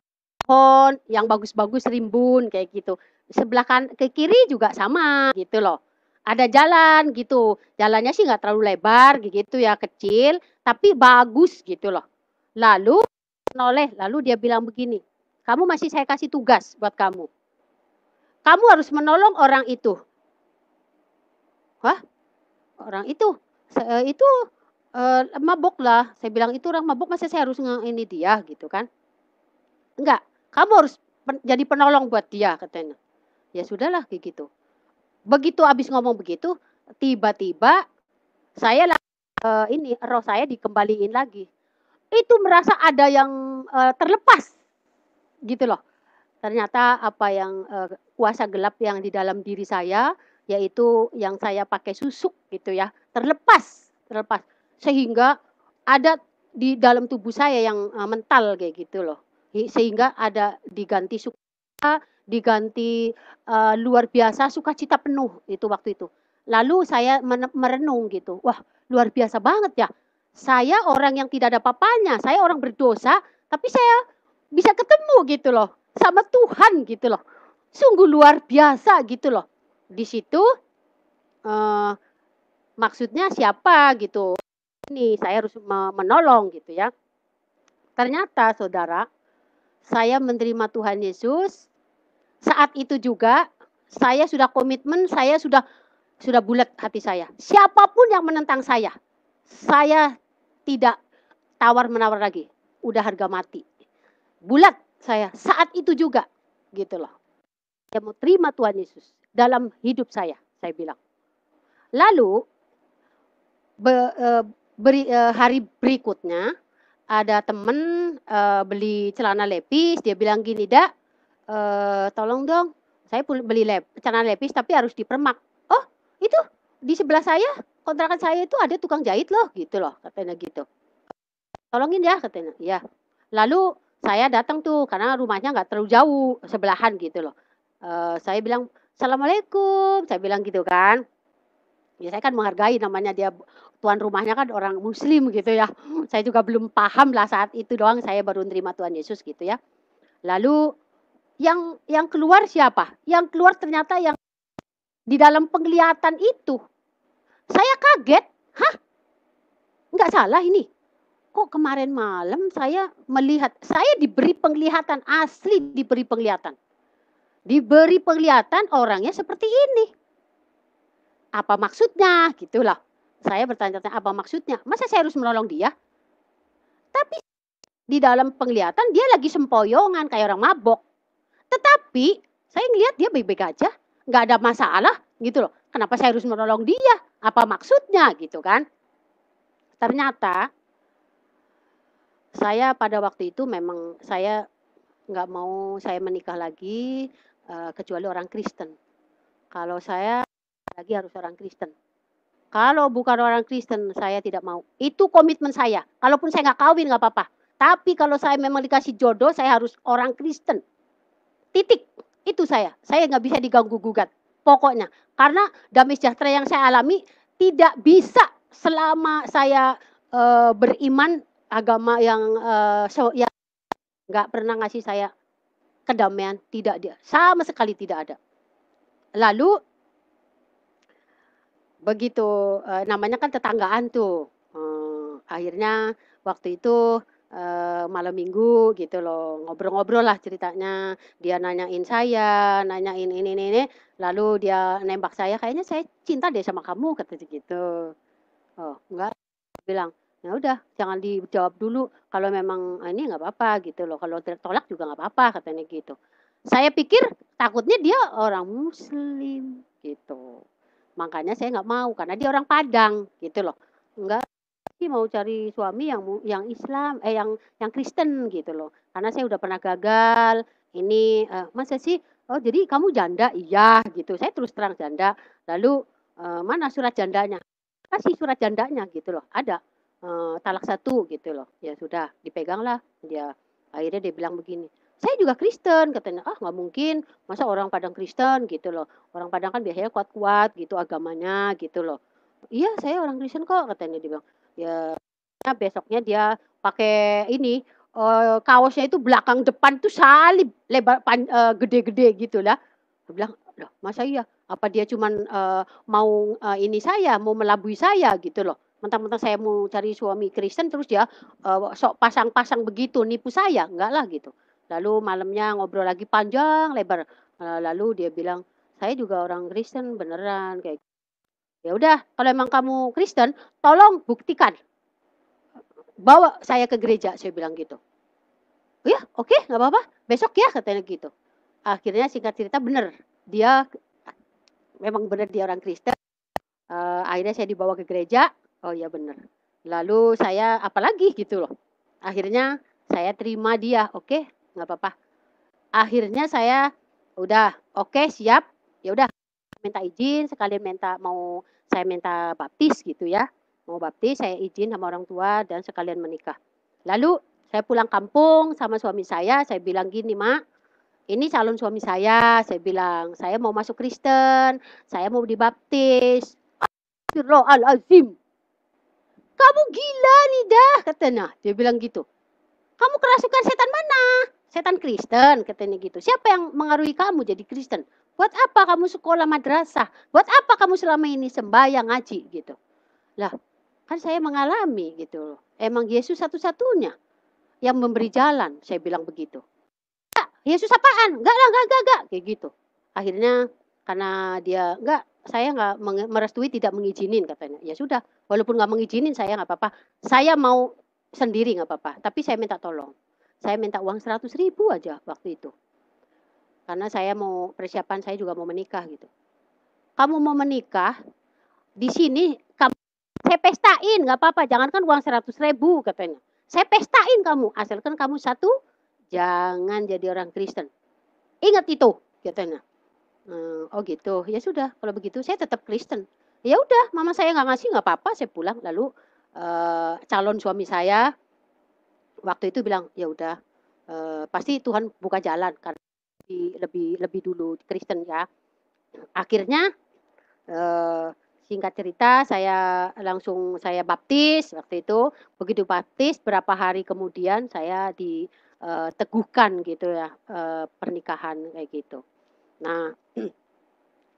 pohon yang bagus-bagus rimbun kayak gitu. Sebelah ke kiri juga sama gitu loh. Ada jalan gitu, jalannya sih nggak terlalu lebar gitu ya, kecil, tapi bagus gitu loh. Lalu lalu dia bilang begini, "Kamu masih saya kasih tugas buat kamu. Kamu harus menolong orang itu." Wah, orang itu? Itu, mabok lah. Saya bilang, "Itu orang mabok masa saya harus ini dia?" Gitu kan. "Enggak, kamu harus jadi penolong buat dia," katanya. Ya sudahlah kayak gitu. Begitu habis ngomong begitu, tiba-tiba saya ini roh saya dikembaliin lagi. Itu merasa ada yang, terlepas gitu loh. Ternyata apa yang, kuasa gelap yang di dalam diri saya, yaitu yang saya pakai susuk gitu ya, terlepas terlepas. Sehingga ada di dalam tubuh saya yang, mental kayak gitu loh. Sehingga ada diganti sukacita, diganti, luar biasa sukacita penuh itu waktu itu. Lalu saya merenung gitu, wah luar biasa banget ya. Saya orang yang tidak ada papanya, saya orang berdosa, tapi saya bisa ketemu gitu loh sama Tuhan gitu loh. Sungguh luar biasa gitu loh. Di situ, eee, maksudnya siapa gitu, ini saya harus menolong gitu ya. Ternyata saudara, saya menerima Tuhan Yesus, saat itu juga saya sudah komitmen, saya sudah bulat hati saya. Siapapun yang menentang saya tidak tawar-menawar lagi, udah harga mati. Bulat saya saat itu juga gitu loh. Saya mau terima Tuhan Yesus dalam hidup saya bilang. Lalu hari berikutnya ada temen, beli celana lepis, dia bilang gini, "Dak, tolong dong, saya beli celana lepis tapi harus dipermak." "Oh, itu di sebelah saya, kontrakan saya itu ada tukang jahit loh," gitu loh, katanya gitu. "Tolongin ya," katanya. Iya. Lalu saya datang tuh karena rumahnya nggak terlalu jauh, sebelahan gitu loh. Saya bilang, "Assalamualaikum," saya bilang gitu kan. Ya saya kan menghargai namanya dia tuan rumahnya kan orang muslim gitu ya. Saya juga belum paham lah saat itu doang saya baru nerima Tuhan Yesus gitu ya. Lalu yang keluar siapa? Yang keluar ternyata yang di dalam penglihatan itu. Saya kaget, "Hah? Nggak salah ini? Kok kemarin malam saya melihat, saya diberi penglihatan, asli diberi penglihatan. Diberi penglihatan orangnya seperti ini. Apa maksudnya?" Gitulah. Saya bertanya-tanya, "Apa maksudnya? Masa saya harus menolong dia?" Tapi di dalam penglihatan dia lagi sempoyongan kayak orang mabok. Tetapi saya ngelihat dia baik-baik aja, nggak ada masalah gitu loh. Kenapa saya harus menolong dia? Apa maksudnya gitu kan? Ternyata saya pada waktu itu memang saya nggak mau saya menikah lagi, kecuali orang Kristen. Kalau saya lagi harus orang Kristen. Kalau bukan orang Kristen saya tidak mau. Itu komitmen saya. Kalaupun saya nggak kawin nggak apa-apa. Tapi kalau saya memang dikasih jodoh saya harus orang Kristen. Titik. Itu saya. Saya nggak bisa diganggu-gugat. Pokoknya. Karena damai sejahtera yang saya alami tidak bisa selama saya beriman agama yang yang nggak pernah ngasih saya kedamaian. Tidak dia. Sama sekali tidak ada. Lalu begitu, namanya kan tetanggaan tuh, akhirnya waktu itu, malam minggu gitu loh, ngobrol-ngobrol lah ceritanya. Dia nanyain saya, nanyain ini, lalu dia nembak saya, "Kayaknya saya cinta deh sama kamu," katanya gitu. "Oh, enggak," bilang, "ya udah jangan dijawab dulu, kalau memang ini nggak apa-apa," gitu loh, "kalau tolak juga nggak apa-apa," katanya gitu. Saya pikir takutnya dia orang muslim gitu. Makanya saya nggak mau karena dia orang Padang gitu loh. Enggak sih mau cari suami yang Islam, yang Kristen gitu loh. Karena saya udah pernah gagal, ini, "Masa sih? Oh jadi kamu janda?" "Iya," gitu. Saya terus terang janda. Lalu, "Mana surat jandanya?" "Kasih surat jandanya," gitu loh. Ada. talak 1 gitu loh. Ya sudah dipeganglah dia. Akhirnya dia bilang begini, "Saya juga Kristen," katanya. "Ah, nggak mungkin, masa orang Padang Kristen?" Gitu loh. Orang Padang kan biasanya kuat-kuat gitu agamanya gitu loh. "Iya, saya orang Kristen kok," katanya dia bilang. Ya besoknya dia pakai ini, kaosnya itu belakang depan tuh salib lebar gede-gede gitu lah. Dia bilang, "Loh masa iya? Apa dia cuman, mau, ini saya, mau melabui saya gitu loh. Mentang-mentang saya mau cari suami Kristen terus dia, sok pasang-pasang begitu nipu saya, enggak lah," gitu. Lalu malamnya ngobrol lagi panjang lebar, lalu dia bilang, "Saya juga orang Kristen beneran," kayak, "Ya udah kalau emang kamu Kristen tolong buktikan, bawa saya ke gereja," saya bilang gitu. "Iya, oke, nggak apa-apa, besok ya," katanya gitu. Akhirnya singkat cerita bener, dia memang bener dia orang Kristen, akhirnya saya dibawa ke gereja, oh iya bener. Lalu saya apalagi gitu loh. Akhirnya saya terima dia, oke, nggak apa-apa. Akhirnya saya udah, oke siap, ya udah minta izin sekalian saya minta baptis gitu ya. Mau baptis, saya izin sama orang tua dan sekalian menikah. Lalu saya pulang kampung sama suami saya bilang gini, "Mak, ini calon suami saya bilang, "Saya mau masuk Kristen, saya mau dibaptis." Astagfirullahaladzim, "Kamu gila Nida," katanya, dia bilang gitu. "Kamu kerasukan setan mana?" "Setan Kristen," katanya gitu. "Siapa yang mengaruhi kamu jadi Kristen? Buat apa kamu sekolah madrasah? Buat apa kamu selama ini sembahyang ngaji?" Gitu. Lah, kan saya mengalami gitu loh. Emang Yesus satu-satunya yang memberi jalan, saya bilang begitu. "Yesus apaan? Enggak," kayak gitu. Akhirnya karena dia, "Enggak, saya enggak merestui, tidak mengizinin," katanya. Ya sudah, walaupun enggak mengizinin saya enggak apa-apa. Saya mau sendiri enggak apa-apa, tapi saya minta tolong. Saya minta uang 100.000 aja waktu itu. Karena saya mau persiapan saya juga mau menikah gitu. "Kamu mau menikah, di sini saya pestain nggak apa-apa, jangankan uang 100.000," katanya. "Saya pestain kamu, asalkan kamu satu, jangan jadi orang Kristen. Ingat itu," katanya. Oh gitu, ya sudah kalau begitu saya tetap Kristen. Ya udah mama saya nggak ngasih nggak apa-apa, saya pulang. Lalu, calon suami saya waktu itu bilang, "Ya udah, pasti Tuhan buka jalan karena lebih lebih dulu Kristen ya." Akhirnya, eee, singkat cerita saya baptis waktu itu. Begitu baptis berapa hari kemudian saya diteguhkan gitu ya, pernikahan kayak gitu. Nah,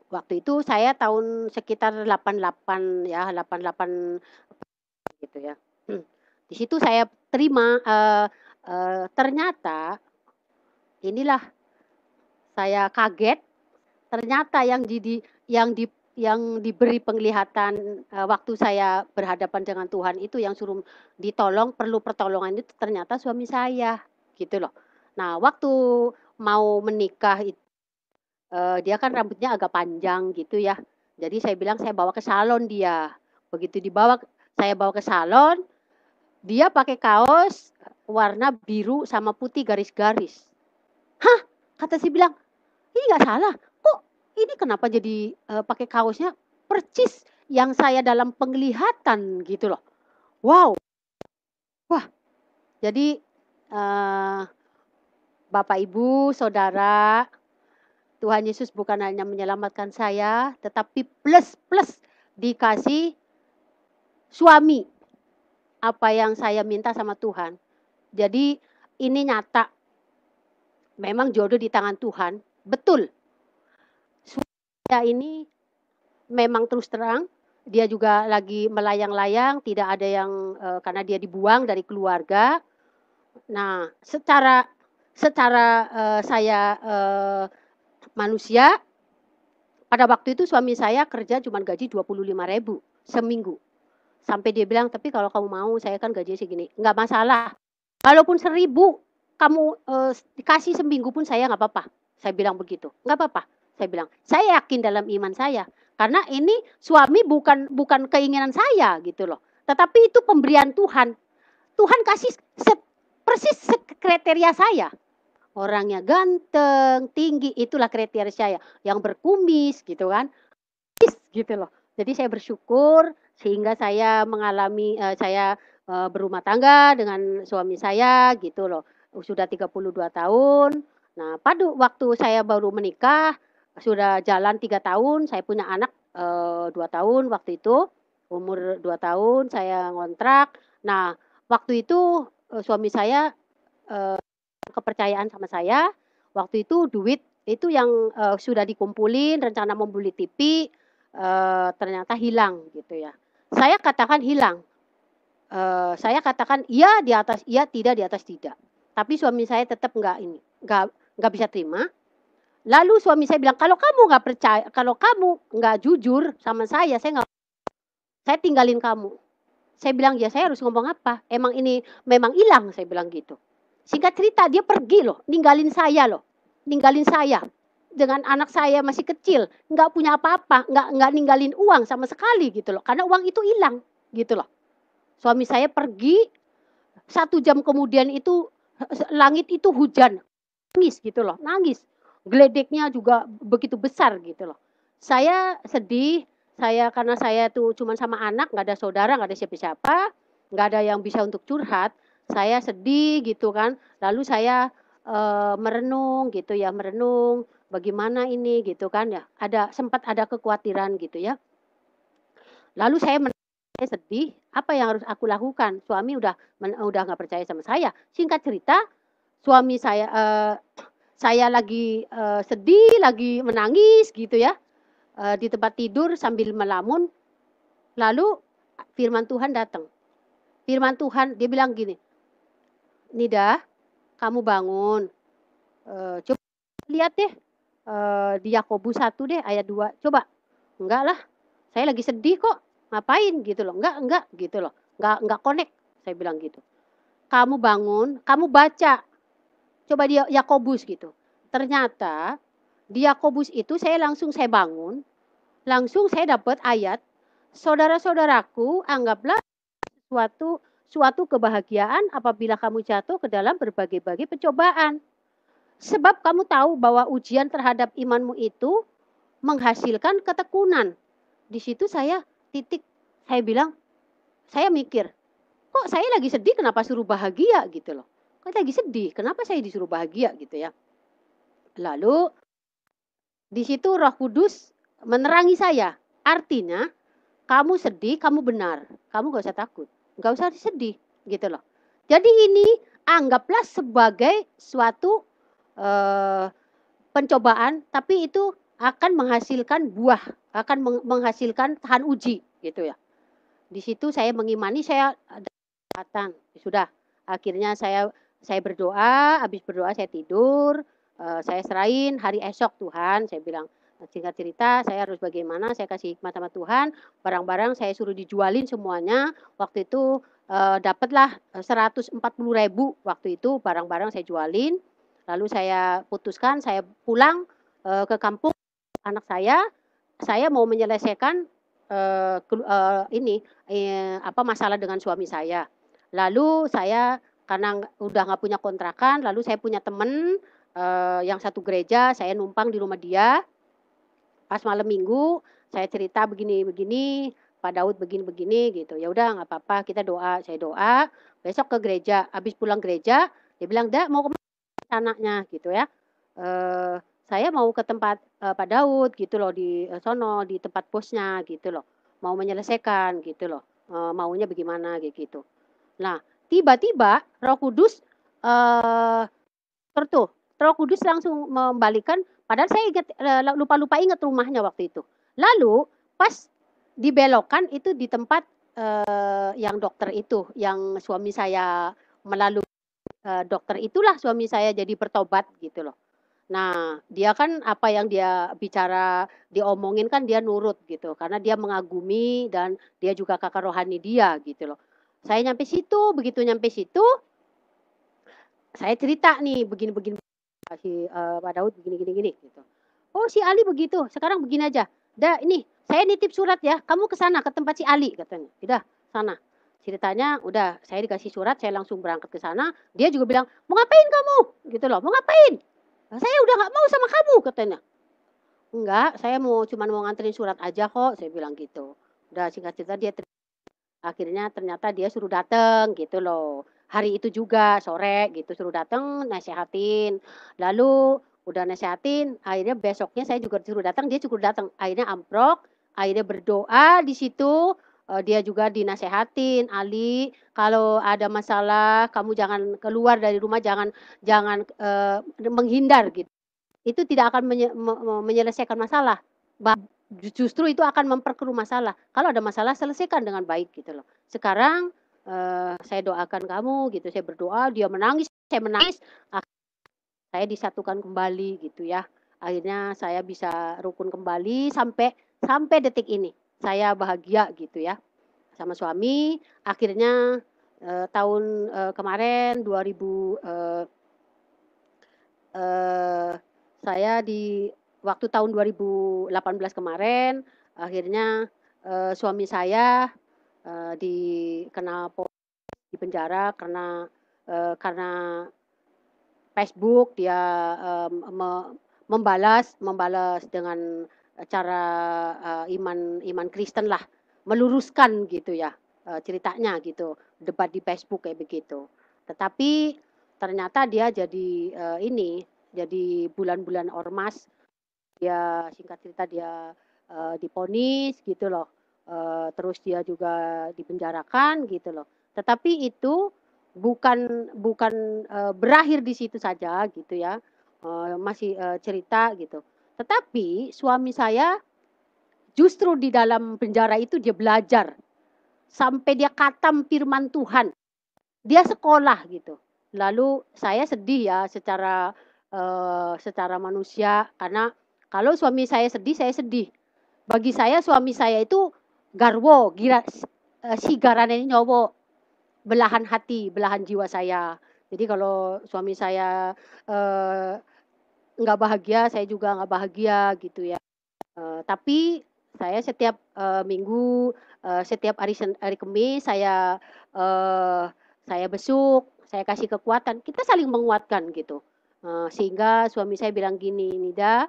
waktu itu saya tahun sekitar 88 ya, 88 gitu ya. Di situ saya terima, ternyata inilah saya kaget, ternyata yang di yang diberi penglihatan, waktu saya berhadapan dengan Tuhan itu yang suruh ditolong, perlu pertolongan itu ternyata suami saya, gitu loh. Nah, waktu mau menikah dia kan rambutnya agak panjang gitu ya. Jadi saya bilang saya bawa ke salon dia. Begitu saya bawa ke salon, dia pakai kaos warna biru sama putih garis-garis. "Hah?" Kata si bilang, "Ini nggak salah, kok ini kenapa jadi, pakai kaosnya percis yang saya dalam penglihatan," gitu loh. Wow, wah jadi, eee, Bapak, Ibu, Saudara, Tuhan Yesus bukan hanya menyelamatkan saya, tetapi plus-plus dikasih suami, apa yang saya minta sama Tuhan. Jadi ini nyata, memang jodoh di tangan Tuhan, betul. Saya ini memang terus terang, dia juga lagi melayang-layang, tidak ada yang, karena dia dibuang dari keluarga. Nah, secara secara, saya, manusia, pada waktu itu suami saya kerja cuman gaji 25.000 seminggu. Sampai dia bilang, "Tapi kalau kamu mau saya kan gajinya segini." "Nggak masalah, walaupun 1.000 kamu, kasih seminggu pun saya nggak apa-apa." Saya bilang begitu, "Nggak apa-apa," saya bilang. "Saya yakin dalam iman saya, karena ini suami bukan bukan keinginan saya gitu loh, tetapi itu pemberian Tuhan. Tuhan kasih persis kriteria saya. Orangnya ganteng, tinggi, itulah kriteria saya, yang berkumis gitu kan, gitu loh. Jadi saya bersyukur Sehingga saya mengalami, berumah tangga dengan suami saya gitu loh, sudah 32 tahun. Nah, waktu saya baru menikah, sudah jalan 3 tahun, saya punya anak, 2 tahun waktu itu, umur 2 tahun saya ngontrak. Nah, waktu itu, suami saya, kepercayaan sama saya, waktu itu duit itu yang, sudah dikumpulin rencana mau beli TV, ternyata hilang gitu ya. Saya katakan hilang, saya katakan iya di atas iya, tidak di atas tidak. Tapi suami saya tetap nggak bisa terima. Lalu suami saya bilang, "Kalau kamu nggak percaya kalau kamu nggak jujur sama saya tinggalin kamu." Saya bilang, "Ya saya harus ngomong apa? Emang ini memang hilang," saya bilang gitu. Singkat cerita dia pergi loh, ninggalin saya. Dengan anak saya masih kecil, nggak punya apa-apa, nggak ninggalin uang sama sekali gitu loh, karena uang itu hilang, gitu loh. Suami saya pergi, 1 jam kemudian itu, langit itu hujan, nangis gitu loh, nangis. Geledeknya juga begitu besar gitu loh. Saya sedih, karena saya tuh cuman sama anak, nggak ada saudara, nggak ada siapa-siapa, nggak ada yang bisa untuk curhat, saya sedih gitu kan. Lalu saya, merenung gitu ya, merenung, bagaimana ini gitu kan ya, sempat ada kekhawatiran gitu ya. Lalu saya sedih, apa yang harus aku lakukan? Suami udah nggak percaya sama saya. Singkat cerita, suami saya, saya lagi, sedih, lagi menangis gitu ya, di tempat tidur sambil melamun, lalu firman Tuhan datang. Firman Tuhan dia bilang gini, "Nida, kamu bangun, coba lihat deh, di Yakobus 1 deh ayat 2, coba." "Enggak lah, saya lagi sedih kok, ngapain?" gitu loh. "Enggak," gitu loh, "nggak connect," saya bilang gitu. "Kamu bangun, kamu baca, coba di Yakobus," gitu. Ternyata di Yakobus itu saya bangun, langsung saya dapat ayat, "Saudara-saudaraku, anggaplah suatu suatu kebahagiaan apabila kamu jatuh ke dalam berbagai-bagai pencobaan. Sebab kamu tahu bahwa ujian terhadap imanmu itu menghasilkan ketekunan." Di situ saya bilang, saya mikir, "Kok saya lagi sedih kenapa suruh bahagia?" gitu loh. "Kok lagi sedih, kenapa saya disuruh bahagia?" gitu ya. Lalu di situ Roh Kudus menerangi saya, artinya kamu sedih, kamu benar, kamu nggak usah takut, nggak usah sedih, gitu loh. Jadi ini anggaplah sebagai suatu, eee, pencobaan, tapi itu akan menghasilkan buah, akan menghasilkan tahan uji, gitu ya. Di situ saya mengimani, saya ada kesempatan, ya sudah, akhirnya saya berdoa, habis berdoa saya tidur, saya serahin hari esok Tuhan, saya bilang, singkat cerita saya harus bagaimana, saya kasih hikmat sama Tuhan, barang-barang saya suruh dijualin semuanya, waktu itu, dapatlah, 140.000 waktu itu barang-barang saya jualin, lalu saya putuskan saya pulang, ke kampung anak saya mau menyelesaikan, masalah dengan suami saya. Lalu saya karena udah nggak punya kontrakan, lalu saya punya temen, yang satu gereja, saya numpang di rumah dia. Pas malam Minggu, saya cerita begini-begini, Pak Daud begini-begini gitu. Ya udah nggak apa-apa, kita doa. Saya doa, besok ke gereja. Habis pulang gereja, dia bilang, "Dak, mau ke anaknya," gitu ya. Eee, "Saya mau ke tempat, Pak Daud gitu loh di, sono, di tempat bosnya gitu loh, mau menyelesaikan gitu loh, maunya bagaimana," kayak gitu. Nah, tiba-tiba Roh Kudus, eee, tuh, Roh Kudus langsung membalikan, padahal saya ingat, lupa-lupa ingat rumahnya waktu itu. Lalu pas dibelokkan itu di tempat, yang dokter itu, yang suami saya melalui, dokter itulah suami saya jadi bertobat gitu loh. Nah, dia kan apa yang dia bicara, diomongin kan dia nurut gitu, karena dia mengagumi dan dia juga kakak rohani dia gitu loh. Saya nyampe situ, begitu nyampe situ, saya cerita nih begini-begini, Pak Daud begini gini gini gitu. "Oh si Ali begitu, sekarang begini aja, ini saya nitip surat ya, kamu ke sana ke tempat si Ali," katanya. Udah sana. Ceritanya udah saya dikasih surat, saya langsung berangkat ke sana, dia juga bilang, "Mau ngapain kamu?" Gitu loh, "Mau ngapain?" "Saya udah nggak mau sama kamu," katanya. "Enggak, saya cuman mau nganterin surat aja kok," saya bilang gitu. Udah singkat cerita akhirnya ternyata dia suruh dateng gitu loh. Hari itu juga sore gitu suruh dateng nasehatin. Lalu udah nasehatin, akhirnya besoknya saya juga disuruh datang, dia juga datang. Akhirnya amplop, akhirnya berdoa di situ, dia juga dinasehatin, "Ali, kalau ada masalah kamu jangan keluar dari rumah, jangan jangan, menghindar," gitu. Itu tidak akan menyelesaikan masalah, justru itu akan memperkeruh masalah. Kalau ada masalah selesaikan dengan baik gitu loh. Sekarang, saya doakan kamu gitu, saya berdoa, dia menangis, saya menangis, saya disatukan kembali gitu ya. Akhirnya saya bisa rukun kembali sampai sampai detik ini. Saya bahagia gitu ya sama suami. Akhirnya, tahun, kemarin 2000, eee, saya di waktu tahun 2018 kemarin, akhirnya, suami saya, di penjara karena Facebook dia, me membalas membalas dengan cara, iman Kristen lah, meluruskan gitu ya, ceritanya gitu, debat di Facebook kayak begitu. Tetapi ternyata dia jadi, ini, jadi bulan-bulan ormas, dia singkat cerita dia, divonis gitu loh, terus dia juga dipenjarakan gitu loh. Tetapi itu bukan, berakhir di situ saja gitu ya, masih, cerita gitu. Tetapi suami saya justru di dalam penjara itu dia belajar, sampai dia khatam firman Tuhan, dia sekolah gitu. Lalu saya sedih ya secara manusia karena kalau suami saya sedih, saya sedih. Bagi saya suami saya itu garwo, sigarane nyowo, belahan hati, belahan jiwa saya. Jadi kalau suami saya, eee, nggak bahagia, saya juga nggak bahagia gitu ya. Tapi saya setiap, minggu, setiap hari Kamis eee, saya besuk, saya kasih kekuatan, kita saling menguatkan gitu. Sehingga suami saya bilang gini, "Nida,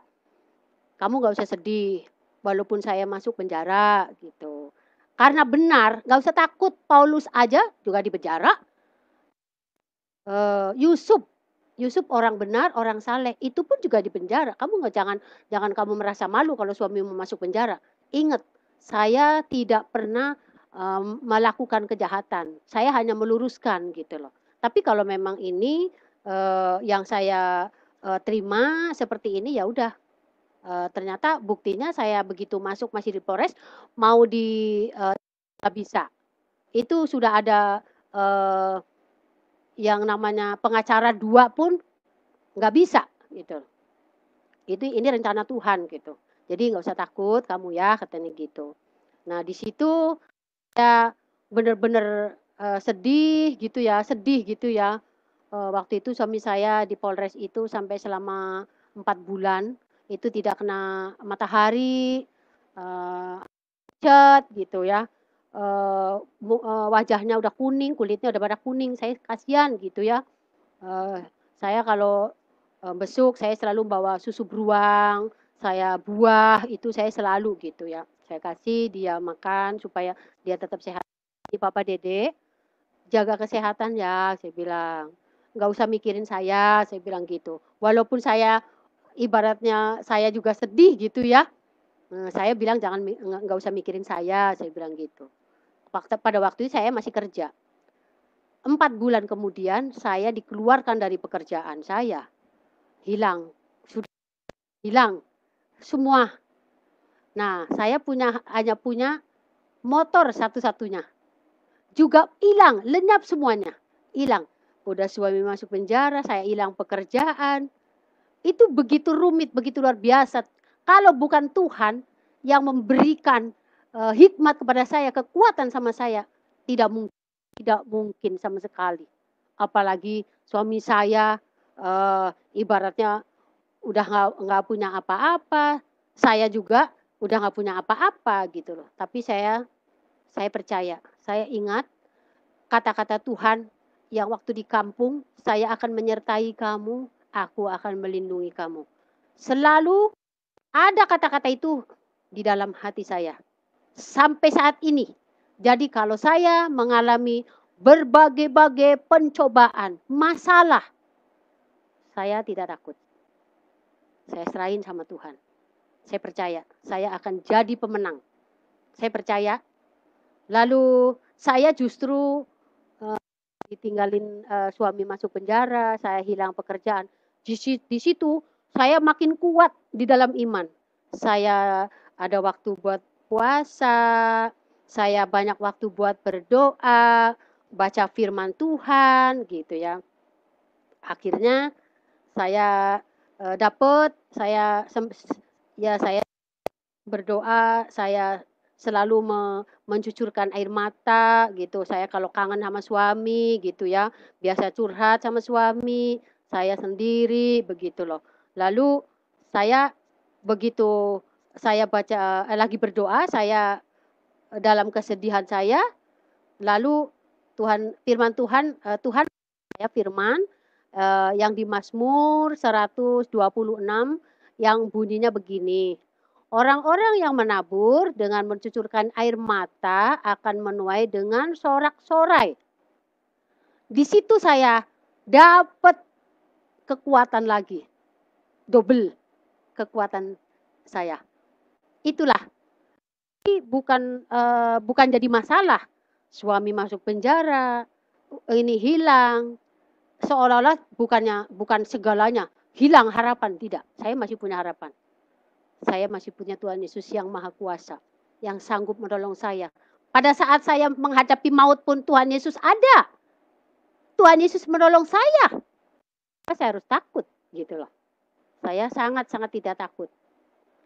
kamu nggak usah sedih, walaupun saya masuk penjara," gitu. Karena benar, nggak usah takut, Paulus aja juga di penjara, Yusuf Yusuf orang benar, orang saleh, itu pun juga di penjara. Kamu nggak jangan jangan kamu merasa malu kalau suamimu masuk penjara. Ingat, saya tidak pernah, melakukan kejahatan, saya hanya meluruskan gitu loh. Tapi kalau memang ini, yang saya, terima seperti ini, ya udah, ternyata buktinya saya begitu masuk masih di Polres, mau nggak bisa. Itu sudah ada, eee, yang namanya pengacara 2 pun nggak bisa gitu. Ini rencana Tuhan gitu. Jadi nggak usah takut kamu ya katanya gitu. Nah di situ saya bener-bener, sedih gitu ya. Waktu itu suami saya di Polres itu sampai selama 4 bulan, itu tidak kena matahari, eee, pucet gitu ya, wajahnya udah kuning, kulitnya udah pada kuning, saya kasihan gitu ya. Saya kalau, besuk saya selalu bawa susu beruang, saya buah, itu saya selalu gitu ya. Saya kasih dia makan supaya dia tetap sehat. "Papa Dede, jaga kesehatan ya," saya bilang. "Nggak usah mikirin saya bilang gitu. Walaupun saya ibaratnya saya juga sedih gitu ya, saya bilang, "Jangan nggak usah mikirin saya bilang gitu. Pada waktu itu saya masih kerja. 4 bulan kemudian saya dikeluarkan dari pekerjaan saya, hilang, sudah hilang semua. Nah, saya hanya punya motor satu-satunya, juga hilang, lenyap semuanya, hilang. Udah suami masuk penjara, saya hilang pekerjaan. Itu begitu rumit, begitu luar biasa. Kalau bukan Tuhan yang memberikan, hikmat kepada saya, kekuatan sama saya, tidak mungkin tidak mungkin sama sekali. Apalagi suami saya, ibaratnya udah nggak punya apa-apa, saya juga udah nggak punya apa-apa gitu loh. Tapi saya percaya, saya ingat kata-kata Tuhan yang waktu di kampung, "Saya akan menyertai kamu, aku akan melindungi kamu." Selalu ada kata-kata itu di dalam hati saya. sampai saat ini. Jadi kalau saya mengalami berbagai-bagai pencobaan, masalah, saya tidak takut. Saya serahin sama Tuhan. Saya percaya, saya akan jadi pemenang. Saya percaya. Lalu saya justru ditinggalin suami masuk penjara, saya hilang pekerjaan. Di situ saya makin kuat di dalam iman. Saya ada waktu buat puasa, saya banyak waktu buat berdoa, baca firman Tuhan gitu ya. Akhirnya saya dapat, saya berdoa, saya selalu mencucurkan air mata gitu. Saya kalau kangen sama suami gitu ya, biasa curhat sama suami, saya sendiri begitu loh. Lalu saya begitu saya baca lagi berdoa, saya dalam kesedihan saya, lalu firman Tuhan saya firman yang di Mazmur 126 yang bunyinya begini. Orang-orang yang menabur dengan mencucurkan air mata akan menuai dengan sorak-sorai. Di situ saya dapat kekuatan lagi. Double kekuatan saya. Itulah. Ini bukan jadi masalah. Suami masuk penjara, ini hilang. Seolah-olah bukan segalanya. Hilang harapan, tidak. Saya masih punya harapan. Saya masih punya Tuhan Yesus yang Maha Kuasa, yang sanggup menolong saya. Pada saat saya menghadapi maut pun Tuhan Yesus ada. Tuhan Yesus menolong saya. Saya harus takut, gitu loh. Saya sangat-sangat tidak takut.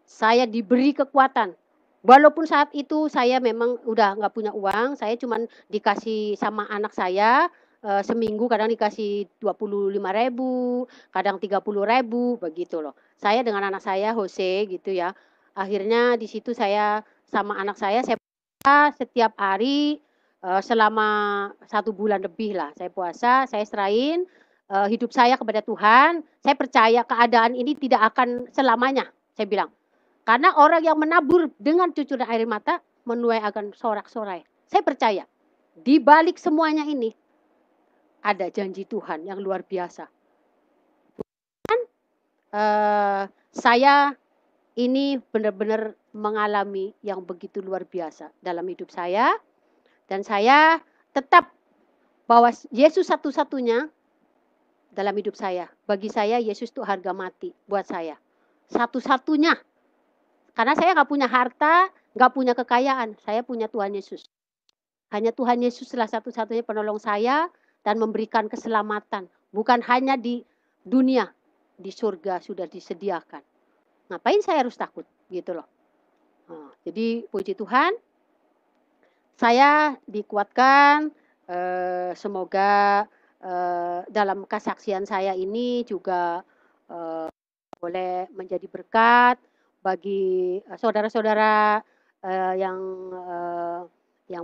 Saya diberi kekuatan. Walaupun saat itu saya memang udah nggak punya uang, saya cuma dikasih sama anak saya, seminggu kadang dikasih 25.000, kadang 30.000, begitu loh. Saya dengan anak saya Jose gitu ya. Akhirnya di situ saya sama anak saya puasa setiap hari selama 1 bulan lebih lah. Saya puasa, saya serahin hidup saya kepada Tuhan. Saya percaya keadaan ini tidak akan selamanya, saya bilang. Karena orang yang menabur dengan cucuran air mata menuai akan sorak-sorai. Saya percaya di balik semuanya ini ada janji Tuhan yang luar biasa. Saya ini benar-benar mengalami yang begitu luar biasa dalam hidup saya. Dan saya tetap bahwa Yesus satu-satunya dalam hidup saya. Bagi saya Yesus itu harga mati buat saya. Satu-satunya. Karena saya nggak punya harta, nggak punya kekayaan. Saya punya Tuhan Yesus. Hanya Tuhan Yesuslah satu-satunya penolong saya dan memberikan keselamatan. Bukan hanya di dunia, di surga sudah disediakan. Ngapain saya harus takut? Gitu loh. Jadi puji Tuhan, saya dikuatkan. Semoga dalam kesaksian saya ini juga boleh menjadi berkat bagi saudara-saudara yang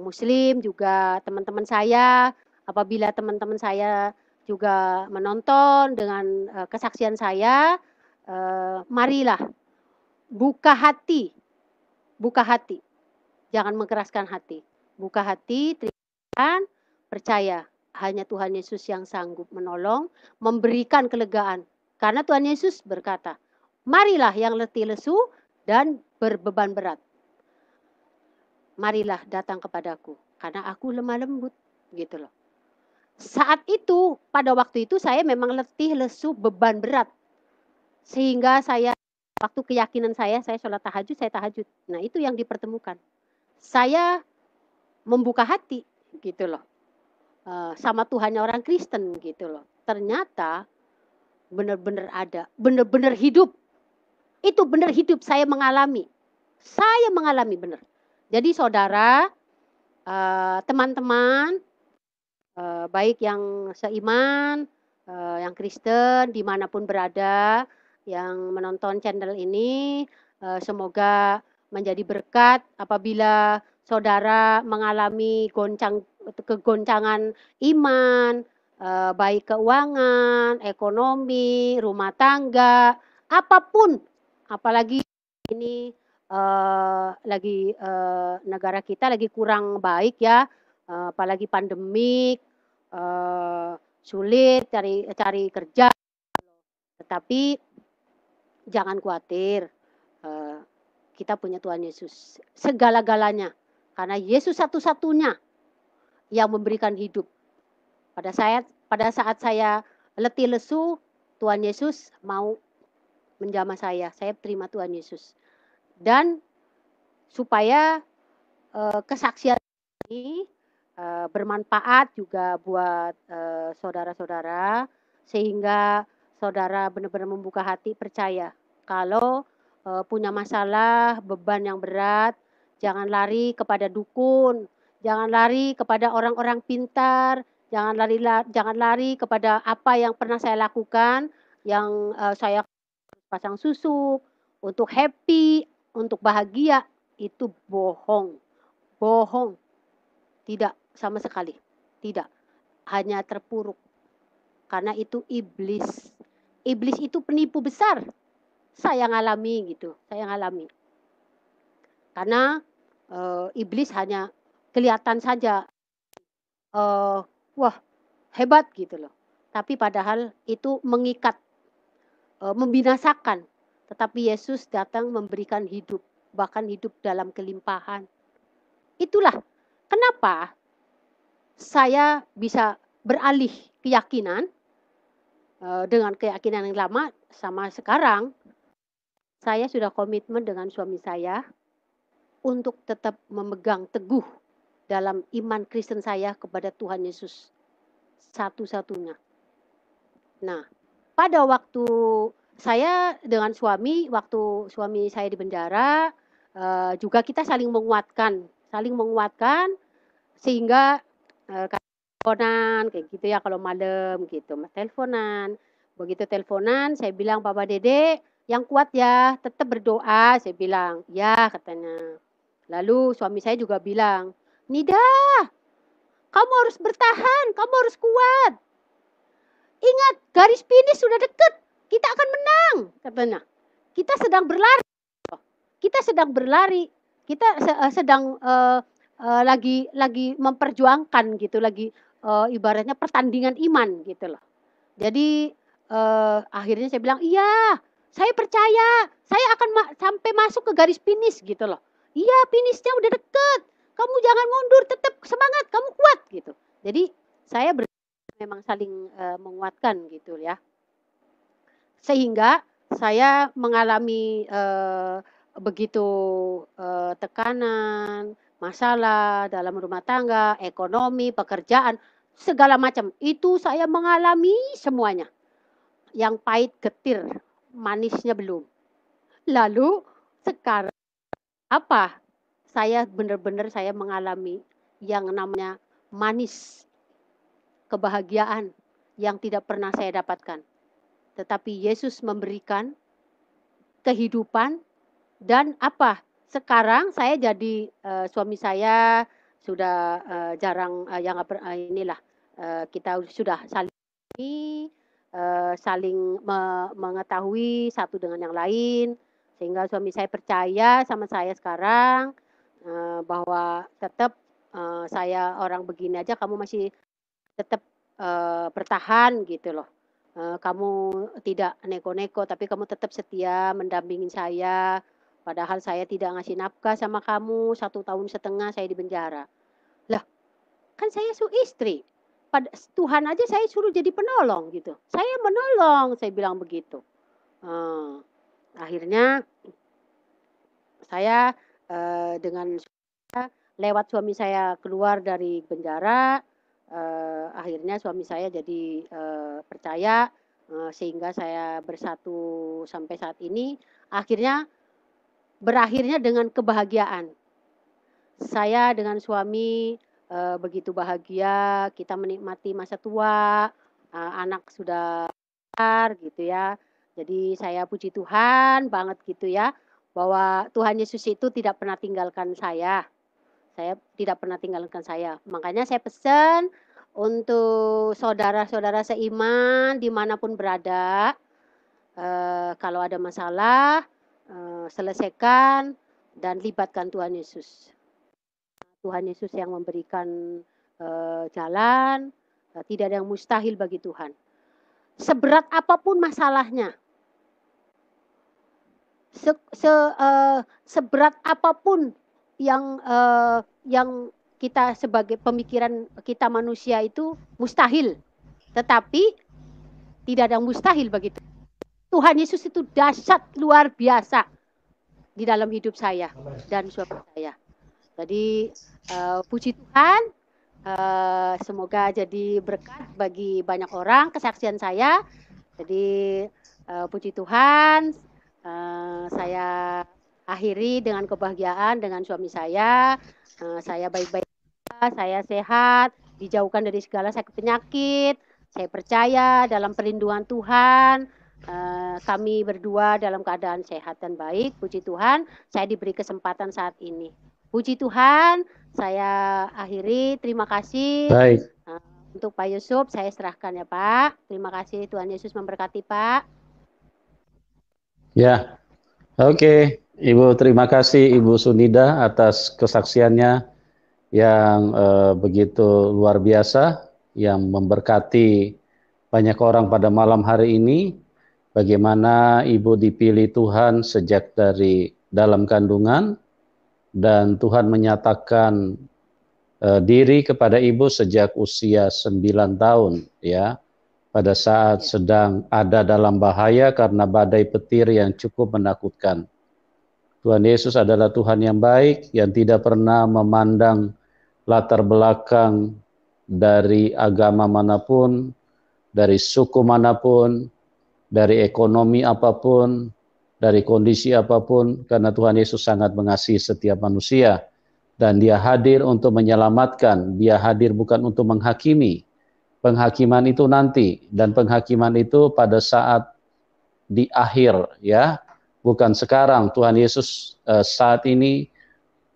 Muslim, juga teman-teman saya. Apabila teman-teman saya juga menonton dengan kesaksian saya, marilah buka hati, jangan mengeraskan hati, buka hati, terima, percaya hanya Tuhan Yesus yang sanggup menolong, memberikan kelegaan. Karena Tuhan Yesus berkata, marilah yang letih lesu dan berbeban berat. Marilah datang kepadaku, karena aku lemah lembut, gitu loh. Saat itu, pada waktu itu saya memang letih lesu, beban berat. Sehingga saya, waktu keyakinan saya sholat tahajud, saya tahajud. Nah itu yang dipertemukan. Saya membuka hati, gitu loh. Sama Tuhannya orang Kristen, gitu loh. Ternyata benar-benar ada, benar-benar hidup. Itu benar hidup, saya mengalami benar. Jadi saudara, teman-teman, baik yang seiman, yang Kristen, dimanapun berada, yang menonton channel ini, semoga menjadi berkat apabila saudara mengalami kegoncangan iman, baik keuangan, ekonomi, rumah tangga, apapun, apalagi ini negara kita lagi kurang baik ya, apalagi pandemik, sulit cari cari kerja. Tetapi jangan khawatir, eee, kita punya Tuhan Yesus, segala-galanya. Karena Yesus satu-satunya yang memberikan hidup. Pada saat saya letih lesu, Tuhan Yesus mau menjamah saya terima Tuhan Yesus. Dan supaya, kesaksian ini, bermanfaat juga buat, saudara-saudara, sehingga saudara benar-benar membuka hati percaya kalau, punya masalah, beban yang berat, jangan lari kepada dukun, jangan lari kepada orang-orang pintar, jangan lari kepada apa yang pernah saya lakukan, yang, saya pasang susuk, untuk happy, untuk bahagia, itu bohong, bohong. Tidak, sama sekali, tidak. Hanya terpuruk, karena itu iblis. Iblis itu penipu besar. Saya ngalami gitu, saya ngalami. Karena, iblis hanya kelihatan saja, wah hebat gitu loh. Tapi padahal itu mengikat, membinasakan. Tetapi Yesus datang memberikan hidup, bahkan hidup dalam kelimpahan. Itulah kenapa saya bisa beralih keyakinan, dengan keyakinan yang lama sama sekarang, saya sudah komitmen dengan suami saya untuk tetap memegang teguh dalam iman Kristen saya kepada Tuhan Yesus, satu-satunya. Nah, pada waktu saya dengan suami, waktu suami saya di penjara, juga kita saling menguatkan sehingga, teleponan kayak gitu ya kalau malam gitu, teleponan. Begitu teleponan saya bilang, "Papa Dede yang kuat ya, tetap berdoa," saya bilang. "Ya," katanya. Lalu suami saya juga bilang, "Nida, kamu harus bertahan, kamu harus kuat. Ingat garis finish sudah dekat, kita akan menang," katanya. Kita sedang berlari, sedang, lagi memperjuangkan gitu, ibaratnya pertandingan iman gitu loh. Jadi, akhirnya saya bilang, "Iya, saya percaya, saya akan sampai masuk ke garis finish," gitu loh. "Iya, finishnya udah deket, kamu jangan mundur, tetap semangat, kamu kuat," gitu. Jadi saya memang saling, menguatkan gitu ya. Sehingga saya mengalami, begitu, tekanan, masalah dalam rumah tangga, ekonomi, pekerjaan, segala macam. Itu saya mengalami semuanya. Yang pahit getir, manisnya belum. Lalu sekarang apa? Saya benar-benar saya mengalami yang namanya manis, kebahagiaan yang tidak pernah saya dapatkan. Tetapi Yesus memberikan kehidupan dan apa? Sekarang saya jadi, suami saya sudah, jarang, yang inilah, kita sudah saling mengetahui satu dengan yang lain, sehingga suami saya percaya sama saya sekarang, bahwa tetap, saya orang begini aja kamu masih tetap, bertahan gitu loh. Kamu tidak neko-neko, tapi kamu tetap setia mendampingi saya, padahal saya tidak ngasih nafkah sama kamu, 1,5 tahun saya di penjara. Lah, kan saya istri, Tuhan aja saya suruh jadi penolong gitu. Saya menolong, saya bilang begitu. Akhirnya saya, dengan lewat suami saya keluar dari penjara, akhirnya suami saya jadi, percaya, sehingga saya bersatu sampai saat ini, akhirnya berakhirnya dengan kebahagiaan. Saya dengan suami, begitu bahagia, kita menikmati masa tua, anak sudah besar gitu ya. Jadi saya puji Tuhan banget gitu ya, bahwa Tuhan Yesus itu tidak pernah tinggalkan saya. Saya tidak pernah tinggalkan saya. Makanya saya pesan untuk saudara-saudara seiman dimanapun berada, kalau ada masalah, selesaikan, dan libatkan Tuhan Yesus. Tuhan Yesus yang memberikan jalan, tidak ada yang mustahil bagi Tuhan. Seberat apapun masalahnya, seberat apapun yang kita sebagai pemikiran kita manusia itu mustahil, tetapi tidak ada yang mustahil bagi Tuhan. Tuhan Yesus itu dahsyat luar biasa di dalam hidup saya dan suami saya. Jadi puji Tuhan, semoga jadi berkat bagi banyak orang kesaksian saya. Jadi puji Tuhan, saya akhiri dengan kebahagiaan dengan suami saya. Saya baik-baik, saya sehat, dijauhkan dari segala sakit penyakit. Saya percaya dalam perlindungan Tuhan. Kami berdua dalam keadaan sehat dan baik. Puji Tuhan, saya diberi kesempatan saat ini. Puji Tuhan, saya akhiri. Terima kasih. Baik. Untuk Pak Yusuf, saya serahkan ya Pak. Terima kasih, Tuhan Yesus memberkati Pak. Ya, oke. Ibu, terima kasih Ibu Sunida atas kesaksiannya yang begitu luar biasa, yang memberkati banyak orang pada malam hari ini. Bagaimana Ibu dipilih Tuhan sejak dari dalam kandungan, dan Tuhan menyatakan diri kepada Ibu sejak usia 9 tahun, ya, pada saat sedang ada dalam bahaya karena badai petir yang cukup menakutkan. Tuhan Yesus adalah Tuhan yang baik, yang tidak pernah memandang latar belakang dari agama manapun, dari suku manapun, dari ekonomi apapun, dari kondisi apapun, karena Tuhan Yesus sangat mengasihi setiap manusia, dan Dia hadir untuk menyelamatkan. Dia hadir bukan untuk menghakimi. Penghakiman itu nanti, dan penghakiman itu pada saat di akhir, ya, bukan sekarang. Tuhan Yesus saat ini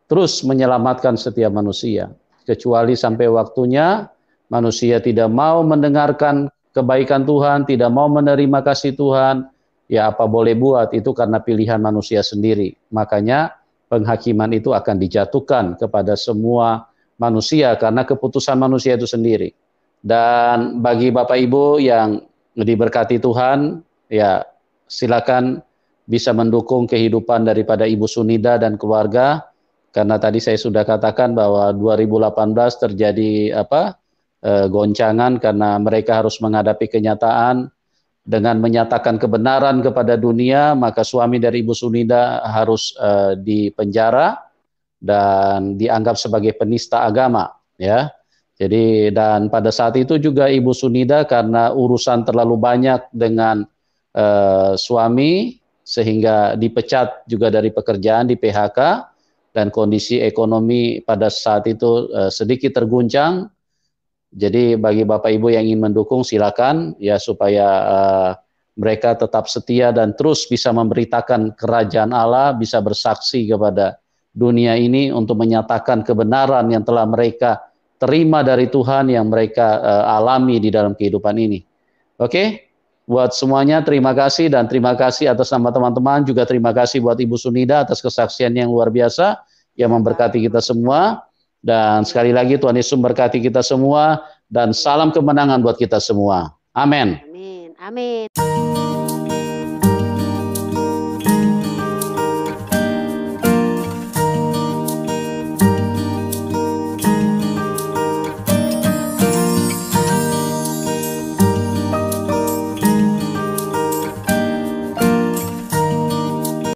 terus menyelamatkan setiap manusia, kecuali sampai waktunya manusia tidak mau mendengarkan kebaikan Tuhan, tidak mau menerima kasih Tuhan, ya apa boleh buat, itu karena pilihan manusia sendiri. Makanya penghakiman itu akan dijatuhkan kepada semua manusia karena keputusan manusia itu sendiri. Dan bagi Bapak Ibu yang diberkati Tuhan, ya silakan bisa mendukung kehidupan daripada Ibu Sunida dan keluarga, karena tadi saya sudah katakan bahwa 2018 terjadi goncangan karena mereka harus menghadapi kenyataan. Dengan menyatakan kebenaran kepada dunia, maka suami dari Ibu Sunida harus dipenjara dan dianggap sebagai penista agama, ya. Jadi, dan pada saat itu juga Ibu Sunida karena urusan terlalu banyak dengan suami, sehingga dipecat juga dari pekerjaan, di PHK, dan kondisi ekonomi pada saat itu sedikit terguncang. Jadi bagi Bapak Ibu yang ingin mendukung, silakan ya, supaya mereka tetap setia dan terus bisa memberitakan kerajaan Allah, bisa bersaksi kepada dunia ini untuk menyatakan kebenaran yang telah mereka terima dari Tuhan, yang mereka alami di dalam kehidupan ini. Oke, buat semuanya terima kasih, dan terima kasih atas nama teman-teman, juga terima kasih buat Ibu Sunida atas kesaksian yang luar biasa yang memberkati kita semua. Dan sekali lagi Tuhan Yesus memberkati kita semua, dan salam kemenangan buat kita semua. Amin. Amin. Amin.